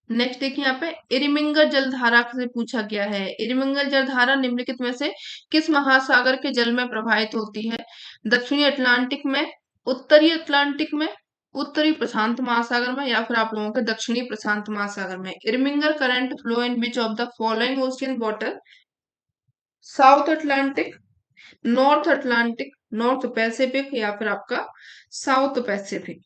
नेक्स्ट देखिए यहाँ पे इरिमिंगर जलधारा से पूछा गया है। इरिमिंगर जलधारा निम्नलिखित में से किस महासागर के जल में प्रवाहित होती है? दक्षिणी अटलांटिक में, उत्तरी अटलांटिक में, उत्तरी प्रशांत महासागर में, या फिर आप लोगों के दक्षिणी प्रशांत महासागर में। Irminger current flow in which of the following ocean water? South Atlantic, North Atlantic, North Pacific, या फिर आपका साउथ पैसिफिक।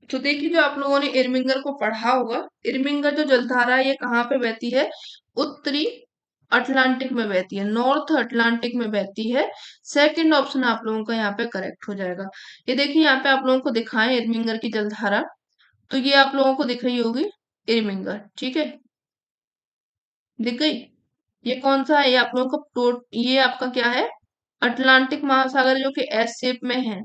तो देखिए जो आप लोगों ने इरमिंगर को पढ़ा होगा, इरमिंगर जो जलधारा है ये कहाँ पे बहती है, उत्तरी अटलांटिक में बहती है, नॉर्थ अटलांटिक में बहती है। सेकंड ऑप्शन आप लोगों का यहाँ पे करेक्ट हो जाएगा। ये देखिए यहाँ पे आप लोगों को दिखाएं इरमिंगर की जलधारा, तो ये आप लोगों को दिख रही होगी इरमिंगर। ठीक है, दिख गई। ये कौन सा है, ये आप लोगों का ये आपका क्या है, अटलांटिक महासागर, जो कि एस शेप में है।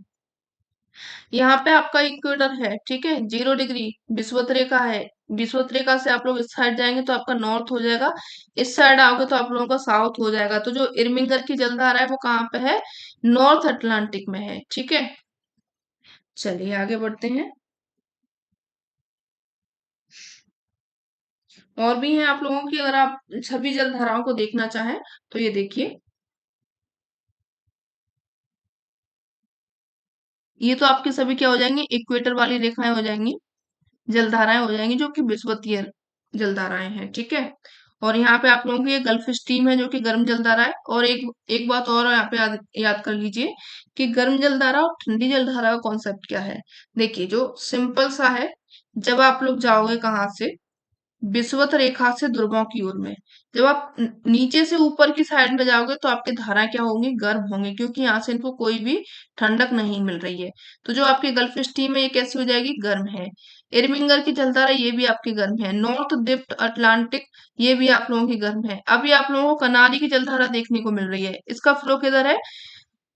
यहाँ पे आपका इक्वेटर है, ठीक है, 0 डिग्री विषुवत रेखा है। विषुवत रेखा से आप लोग इस साइड जाएंगे तो आपका नॉर्थ हो जाएगा, इस साइड आओगे तो आप लोगों का साउथ हो जाएगा। तो जो इरमिंगर की जलधारा है वो कहाँ पे है, नॉर्थ अटलांटिक में है। ठीक है, चलिए आगे बढ़ते हैं। और भी हैं आप लोगों की, अगर आप सभी जलधाराओं को देखना चाहें तो ये देखिए, ये तो आपके सभी क्या हो जाएंगे, इक्वेटर वाली रेखाएं हो जाएंगी, जलधाराएं हो जाएंगी जो कि विषुवतीय जलधाराएं हैं। ठीक है, और यहाँ पे आप लोगों की ये गल्फ स्ट्रीम है जो कि गर्म जलधारा है। और एक एक बात और यहाँ पे याद कर लीजिए कि गर्म जलधारा और ठंडी जलधारा का कॉन्सेप्ट क्या है। देखिए जो सिंपल सा है, जब आप लोग जाओगे कहाँ से, विषुवत रेखा से ध्रुवों की ओर में, जब आप नीचे से ऊपर की साइड में जाओगे तो आपकी धाराएं क्या होंगी, गर्म होंगी, क्योंकि यहाँ से इनको कोई भी ठंडक नहीं मिल रही है। तो जो आपकी गल्फ स्ट्रीम है ये कैसी हो जाएगी, गर्म है। इरविंगर की जलधारा ये भी आपकी गर्म है। नॉर्थ डिप्ट अटलांटिक ये भी आप लोगों की गर्म है। अभी आप लोगों को कनारी की जलधारा देखने को मिल रही है, इसका फ्लो किधर है,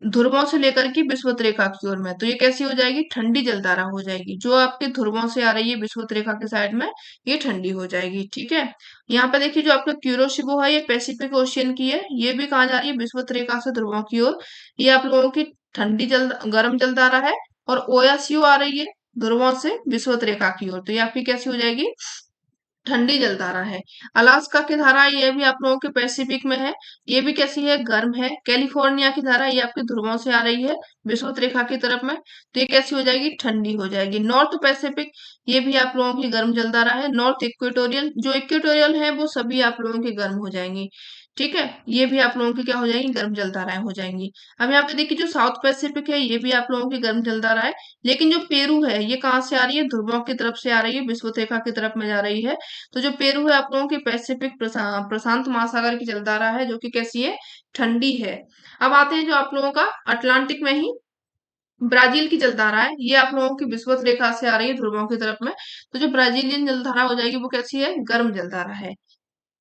ध्रुवों से लेकर के विषुवत रेखा की ओर में। तो ये कैसी हो जाएगी, ठंडी जलधारा हो जाएगी। जो आपके ध्रुवों से आ रही है विषुवत रेखा के साइड में, ये ठंडी हो जाएगी। ठीक है, यहाँ पे देखिए जो आपका क्यूरोशिबो है ये पैसिफिक ओशियन की है, ये भी कहाँ जा रही है, विषुवत रेखा से ध्रुवों की ओर। ये आप लोगों की ठंडी जल गर्म जलधारा है। और ओयासियो आ रही है ध्रुवों से विषुवत रेखा की ओर, तो ये आपकी कैसी हो जाएगी, ठंडी जलधारा है। अलास्का की धारा ये भी आप लोगों के पैसिफिक में है, ये भी कैसी है, गर्म है। कैलिफोर्निया की धारा ये आपके ध्रुवों से आ रही है विषुवत रेखा की तरफ में, तो ये कैसी हो जाएगी, ठंडी हो जाएगी। नॉर्थ पैसिफिक ये भी आप लोगों की गर्म जलधारा है। नॉर्थ इक्वेटोरियल, जो इक्वेटोरियल है वो सभी आप लोगों की गर्म हो जाएंगी। ठीक है, ये भी आप लोगों की क्या हो जाएंगी, गर्म जलधाराएं हो जाएंगी। अब यहाँ पे देखिए जो साउथ पैसिफिक है ये भी आप लोगों की गर्म जलधारा है। लेकिन जो पेरू है ये कहाँ से आ रही है, ध्रुवों की तरफ से आ रही है, विषुवत रेखा की तरफ में जा रही है। तो जो पेरू है आप लोगों की पैसिफिक प्रशांत महासागर की जलधारा है, जो कि कैसी है, ठंडी है। अब आते हैं जो आप लोगों का अटलांटिक में ही ब्राजील की जलधारा है, ये आप लोगों की विषुवत रेखा से आ रही है ध्रुवों की तरफ में। तो जो ब्राजीलियन जलधारा हो जाएगी वो कैसी है, गर्म जलधारा है।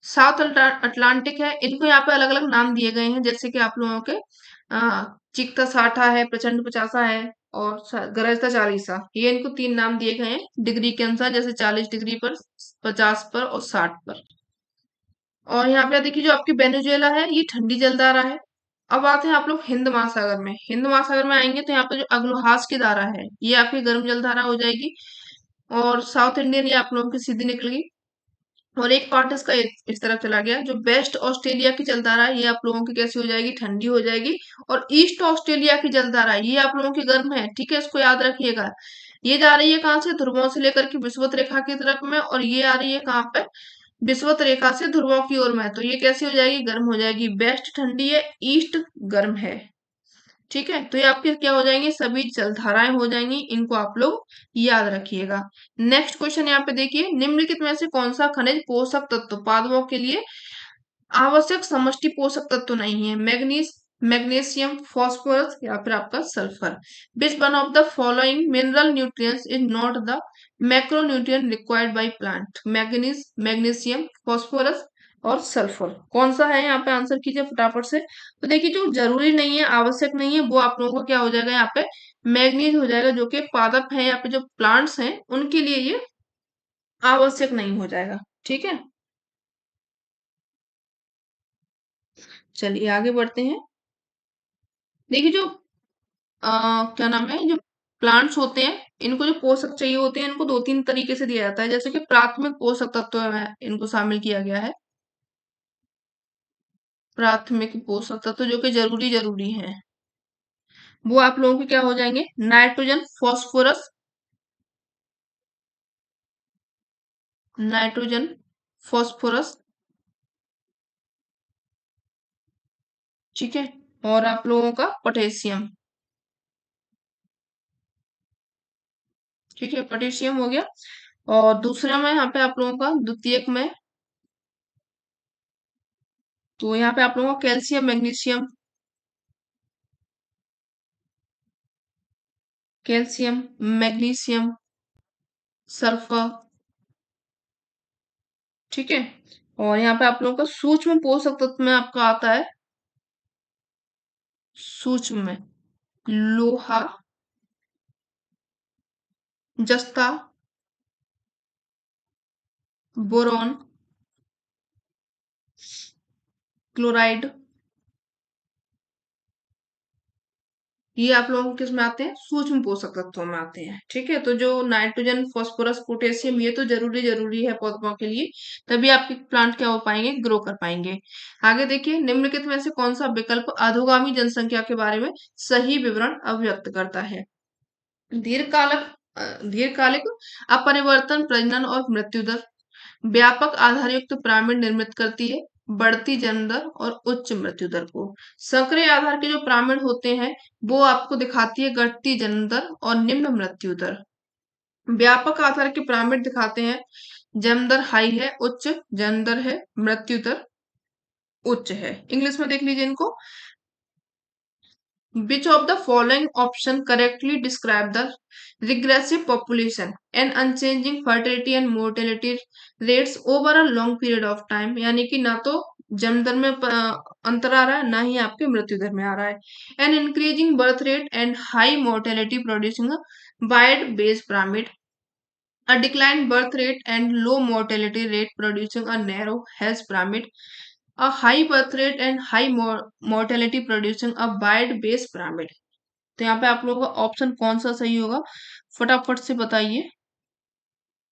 साउथ अटलांटिक है, इनको यहाँ पे अलग अलग नाम दिए गए हैं, जैसे कि आप लोगों के चिक्ता साठा है, प्रचंड पचासा है, और गरजता चालीसा, ये इनको तीन नाम दिए गए हैं डिग्री के अनुसार, जैसे 40 डिग्री पर, 50 पर और 60 पर। और यहाँ पे देखिए जो आपकी वेनेजुएला है ये ठंडी जलधारा है। अब आते हैं आप लोग हिंद महासागर में। हिंद महासागर में आएंगे तो यहाँ पे जो अग्लोहास की धारा है ये आपकी गर्म जलधारा हो जाएगी। और साउथ इंडियन ये आप लोगों की सीधी निकल गई। और एक पार्ट इसका इस तरफ चला गया। जो वेस्ट ऑस्ट्रेलिया की जलधारा है ये आप लोगों की कैसी हो जाएगी, ठंडी हो जाएगी। और ईस्ट ऑस्ट्रेलिया की जलधारा ये आप लोगों की गर्म है। ठीक है, इसको याद रखिएगा। ये जा रही है कहाँ से, ध्रुवों से लेकर के विषुवत रेखा की तरफ में, और ये आ रही है कहाँ पे, विषुवत रेखा से ध्रुवों की ओर में। तो ये कैसी हो जाएगी, गर्म हो जाएगी। वेस्ट ठंडी है, ईस्ट गर्म है। ठीक है, तो ये आपके क्या हो जाएंगे, सभी जलधाराएं हो जाएंगी। इनको आप लोग याद रखिएगा। नेक्स्ट क्वेश्चन यहाँ पे देखिए, निम्नलिखित में से कौन सा खनिज पोषक तत्व पादपों के लिए आवश्यक समष्टि पोषक तत्व नहीं है। मैग्नीज, मैग्नीशियम, फास्फोरस या फिर आपका sulphur. Which one of the following mineral nutrients is not the macronutrient required by plant. Manganese, magnesium, phosphorus और सल्फर, कौन सा है, यहाँ पे आंसर कीजिए फटाफट से। तो देखिए जो जरूरी नहीं है, आवश्यक नहीं है, वो आप लोगों को क्या हो जाएगा, यहाँ पे मैग्नीज हो जाएगा, जो कि पादप है, यहाँ पे जो प्लांट्स हैं उनके लिए ये आवश्यक नहीं हो जाएगा। ठीक है, चलिए आगे बढ़ते हैं। देखिए जो क्या नाम है, जो प्लांट्स होते हैं इनको जो पोषक चाहिए होते हैं, इनको दो तीन तरीके से दिया जाता है। जैसे कि प्राथमिक पोषक तत्व में इनको शामिल किया गया है। प्राथमिक पोषक तत्व जो कि जरूरी जरूरी है, वो आप लोगों के क्या हो जाएंगे, नाइट्रोजन, फॉस्फोरस, नाइट्रोजन, फॉस्फोरस। ठीक है, और आप लोगों का पोटेशियम। ठीक है, पोटेशियम हो गया। और दूसरा में यहाँ पे आप लोगों का द्वितीयक में, तो यहाँ पे आप लोगों का calcium, magnesium, calcium, magnesium, sulphur. ठीक है, और यहाँ पे आप लोगों का सूक्ष्म पोषक तत्व में आपका आता है, सूक्ष्म में लोहा, जस्ता, बोरॉन, क्लोराइड। ये आप लोगों को किस में आते हैं, सूक्ष्म पोषक तत्वों में आते हैं। ठीक है, तो जो नाइट्रोजन, फास्फोरस, पोटेशियम ये तो जरूरी जरूरी है पौधों के लिए, तभी आपके प्लांट क्या हो पाएंगे, ग्रो कर पाएंगे। आगे देखिए, निम्नलिखित में से कौन सा विकल्प अधोगामी जनसंख्या के बारे में सही विवरण अभिव्यक्त करता है। दीर्घकालिक दीर्घकालिक अपरिवर्तन प्रजनन और मृत्यु दर, व्यापक आधारयुक्त पिरामिड निर्मित करती है, बढ़ती जन्म दर और उच्च मृत्यु दर को। सक्रिय आधार के जो पिरामिड होते हैं वो आपको दिखाती है घटती जन्म दर और निम्न मृत्यु दर। व्यापक आधार के पिरामिड दिखाते हैं जन्म दर हाई है, उच्च जन्म दर है, मृत्यु दर उच्च है। इंग्लिश में देख लीजिए इनको। Which of the following option correctly describe the regressive population and unchanging fertility and mortality rates over a long period of time? यानी कि ना तो जन्म दर में अंतर आ रहा है, ना ही आपके मृत्यु दर में आ रहा है। And increasing birth rate and high mortality producing wide base pyramid, a declined birth rate and low mortality rate producing a narrow Hess pyramid, a high birth rate and high mortality producing a wide base pyramid। तो यहाँ पे आप लोगों का option कौन सा सही होगा, फटाफट से बताइए।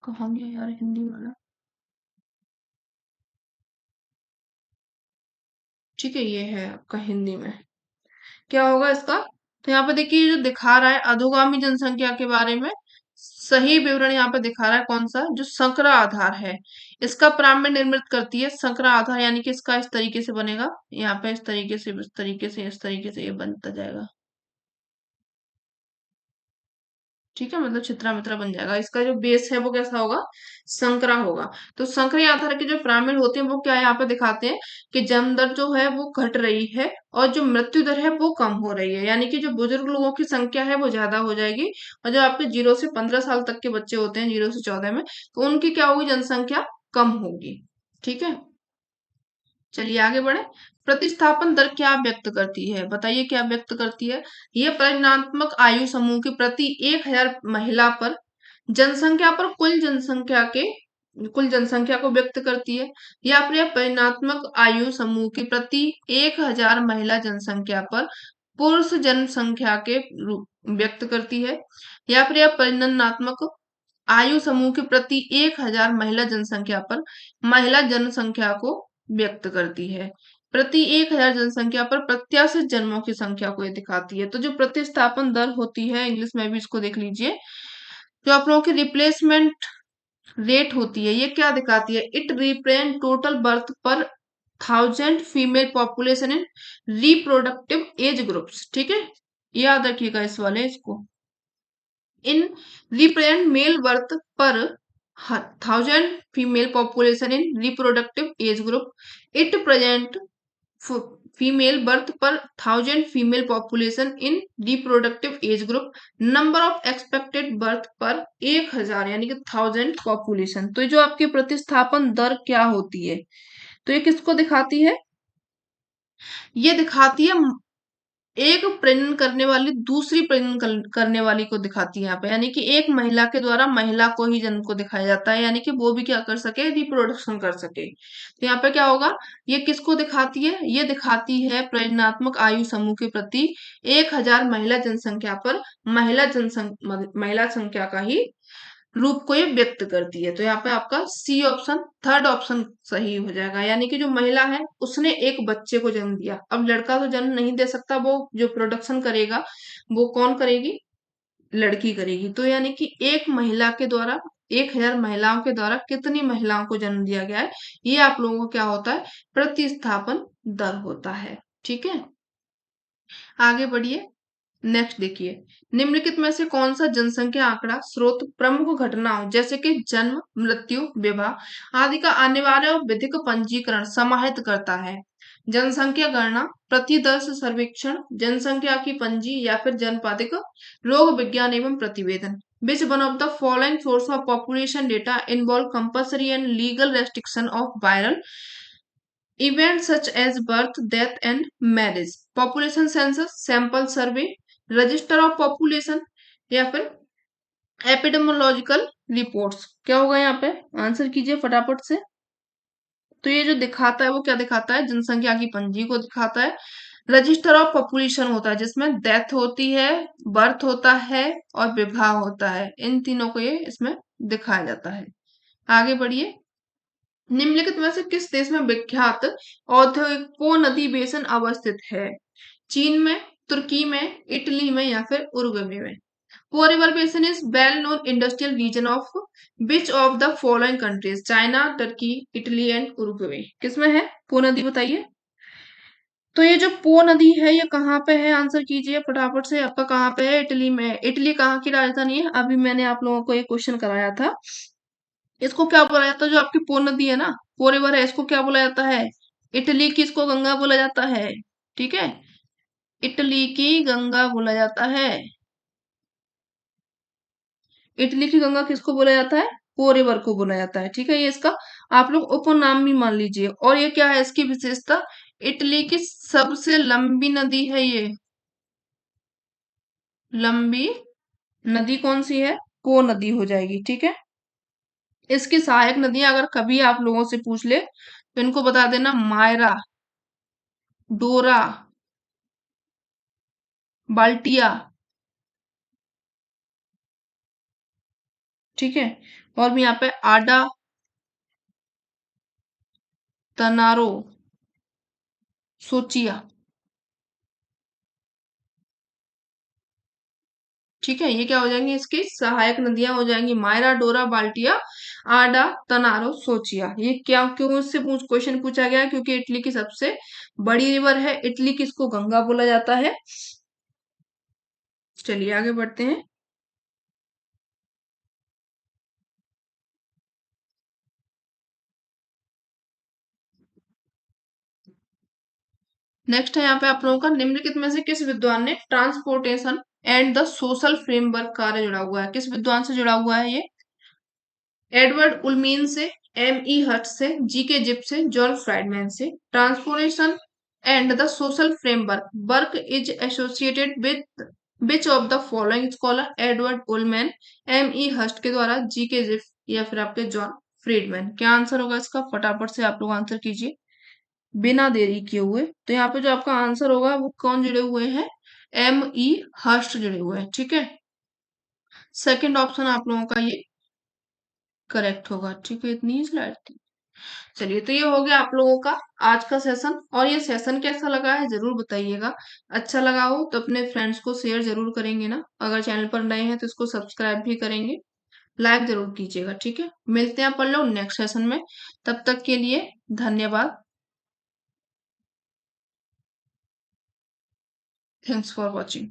कहाँ गया यार हिंदी वाला। ठीक है, ये है आपका हिंदी में। क्या होगा इसका? तो यहाँ पे देखिए जो दिखा रहा है अधोगामी जनसंख्या के बारे में सही विवरण यहाँ पे दिखा रहा है कौन सा, जो संकरा आधार है इसका पिरामिड निर्मित करती है। संकरा आधार यानी कि इसका इस तरीके से बनेगा, यहाँ पे इस तरीके से इस तरीके से इस तरीके से ये बनता जाएगा। ठीक है, मतलब चित्रा मित्रा बन जाएगा। इसका जो बेस है वो कैसा होगा, संकरा होगा। तो संकरी आधार के जो पिरामिड होते हैं वो क्या यहाँ पे दिखाते हैं कि जन्म दर जो है वो घट रही है और जो मृत्यु दर है वो कम हो रही है, यानी कि जो बुजुर्ग लोगों की संख्या है वो ज्यादा हो जाएगी और जो आपके 0 से 15 साल तक के बच्चे होते हैं, 0 से 14 में, तो उनकी क्या होगी, जनसंख्या कम होगी। ठीक है, चलिए आगे बढ़े। प्रतिस्थापन दर क्या व्यक्त करती है, बताइए क्या व्यक्त करती है। यह परिमाणात्मक आयु समूह की प्रति 1000 महिला पर जनसंख्या पर कुल जनसंख्या को व्यक्त करती है, या फिर यह परिमाणात्मक आयु समूह की प्रति 1000 महिला जनसंख्या पर पुरुष जनसंख्या के रूप व्यक्त करती है, या फिर यह परिमाणात्मक आयु समूह के प्रति 1000 महिला जनसंख्या पर महिला जनसंख्या को व्यक्त करती है। प्रति 1000 जनसंख्या पर प्रत्याशित जन्मों की संख्या को ये दिखाती है। तो जो प्रतिस्थापन दर होती है, इंग्लिश में भी इसको देख लीजिए, जो आप लोगों की रिप्लेसमेंट रेट होती है, ये क्या दिखाती है, इट रिप्रेजेंट टोटल बर्थ पर 1000 female population in reproductive age groups. ठीक है, याद रखिएगा इस वाले इसको। In represent male birth per 1000 female population in reproductive age group. It present female birth per 1000 female population in reproductive age group. Number of expected birth per 1000 यानी कि 1000 population। तो जो आपकी प्रतिस्थापन दर क्या होती है, तो ये किसको दिखाती है, ये दिखाती है एक प्रजनन करने वाली दूसरी प्रजनन करने वाली को दिखाती है यहाँ पे, यानी कि एक महिला के द्वारा महिला को ही जन्म को दिखाया जाता है, यानी कि वो भी क्या कर सके, रिप्रोडक्शन कर सके। तो यहाँ पे क्या होगा, ये किसको दिखाती है, ये दिखाती है प्रजनात्मक आयु समूह के प्रति 1000 महिला जनसंख्या पर महिला संख्या का ही रूप को ये व्यक्त करती है। तो यहाँ पे आपका सी ऑप्शन, थर्ड ऑप्शन सही हो जाएगा, यानी कि जो महिला है उसने एक बच्चे को जन्म दिया। अब लड़का तो जन्म नहीं दे सकता, वो जो प्रोडक्शन करेगा वो कौन करेगी, लड़की करेगी। तो यानी कि एक महिला के द्वारा 1000 महिलाओं के द्वारा कितनी महिलाओं को जन्म दिया गया है, ये आप लोगों को क्या होता है, प्रतिस्थापन दर होता है। ठीक है, आगे बढ़िए। नेक्स्ट देखिए, निम्नलिखित में से कौन सा जनसंख्या आंकड़ा स्रोत प्रमुख घटनाओं जैसे कि जन्म, मृत्यु, विवाह आदि का अनिवार्य और विधिक पंजीकरण समाहित करता है। जनसंख्या गणना, प्रतिदर्श सर्वेक्षण, जनसंख्या की पंजी, या फिर जनपादिक रोग विज्ञान एवं प्रतिवेदन। Which one of the following source of population data involve compulsory and legal restriction of viral events such as birth, death and marriage? Population census, sample survey, register of population, या फिर एपिडेमोलॉजिकल रिपोर्ट्स। क्या होगा यहाँ पे, answer कीजिए फटाफट से। तो ये जो दिखाता है वो क्या दिखाता है, जनसंख्या की पंजी को दिखाता है। रजिस्टर ऑफ पॉपुलेशन होता है जिसमें डेथ होती है, बर्थ होता है और विवाह होता है, इन तीनों को ये इसमें दिखाया जाता है। आगे बढ़िए। निम्नलिखित में से किस देश में विख्यात औद्योगिक पो नदी बेसिन अवस्थित है, चीन में, तुर्की में, इटली में, या फिर उरुग्वे में। Po River Basin is well-known industrial region of which of the following countries? China, Turkey, Italy and Uruguay. किसमें है पो नदी, बताइए। तो ये जो पो नदी है ये कहाँ पे है, आंसर कीजिए फटाफट से। आपका कहाँ पे है, इटली में। इटली कहाँ की राजधानी है, अभी मैंने आप लोगों को एक क्वेश्चन कराया था। इसको क्या बोला जाता है, जो आपकी पो नदी है ना, पो रिवर है, इसको क्या बोला जाता है, इटली किसको गंगा बोला जाता है? ठीक है, इटली की गंगा बोला जाता है। इटली की गंगा किसको बोला जाता है? पो रिवर को बोला जाता है। ठीक है, ये इसका आप लोग उपनाम भी मान लीजिए। और ये क्या है इसकी विशेषता? इटली की सबसे लंबी नदी है ये। लंबी नदी कौन सी है? पो नदी हो जाएगी। ठीक है, इसकी सहायक नदियां अगर कभी आप लोगों से पूछ ले तो इनको बता देना, मायरा, डोरा, बाल्टिया। ठीक है, और भी यहाँ पे आडा, तनारो, सोचिया। ठीक है, ये क्या हो जाएंगी? इसकी सहायक नदियां हो जाएंगी, मायरा, डोरा, बाल्टिया, आडा, तनारो, सोचिया। ये क्या क्यों इससे क्वेश्चन पूछा गया? क्योंकि इटली की सबसे बड़ी रिवर है। इटली किसको गंगा बोला जाता है। चलिए आगे बढ़ते हैं। नेक्स्ट है यहाँ पे आप लोगों का, निम्नलिखित में से किस विद्वान ने transportation and the social framework कार्य जुड़ा हुआ है? किस विद्वान से जुड़ा हुआ है ये? एडवर्ड उलमीन से, एम ई हट से, जी के जिप से, जॉन फ्राइडमैन से। Transportation and the social framework work is associated with which of the following scholar? Edward Ullman, M E Hurst के द्वारा, जी के जिप या फिर आपके जॉन फ्रीडमैन। क्या आंसर होगा इसका? फटाफट से आप लोग आंसर कीजिए बिना देरी किए हुए। तो यहाँ पे जो आपका आंसर होगा वो कौन जुड़े हुए हैं? एम ई हर्स्ट जुड़े हुए हैं। ठीक है, सेकंड ऑप्शन आप लोगों का ये करेक्ट होगा। ठीक है, इतनी ही स्लाइड थी। चलिए, तो ये हो गया आप लोगों का आज का सेशन। और ये सेशन कैसा लगा है जरूर बताइएगा। अच्छा लगा हो तो अपने फ्रेंड्स को शेयर जरूर करेंगे ना। अगर चैनल पर नए हैं तो इसको सब्सक्राइब भी करेंगे, लाइक जरूर कीजिएगा। ठीक है, मिलते हैं अपन लोग नेक्स्ट सेशन में। तब तक के लिए धन्यवाद। Thanks for watching.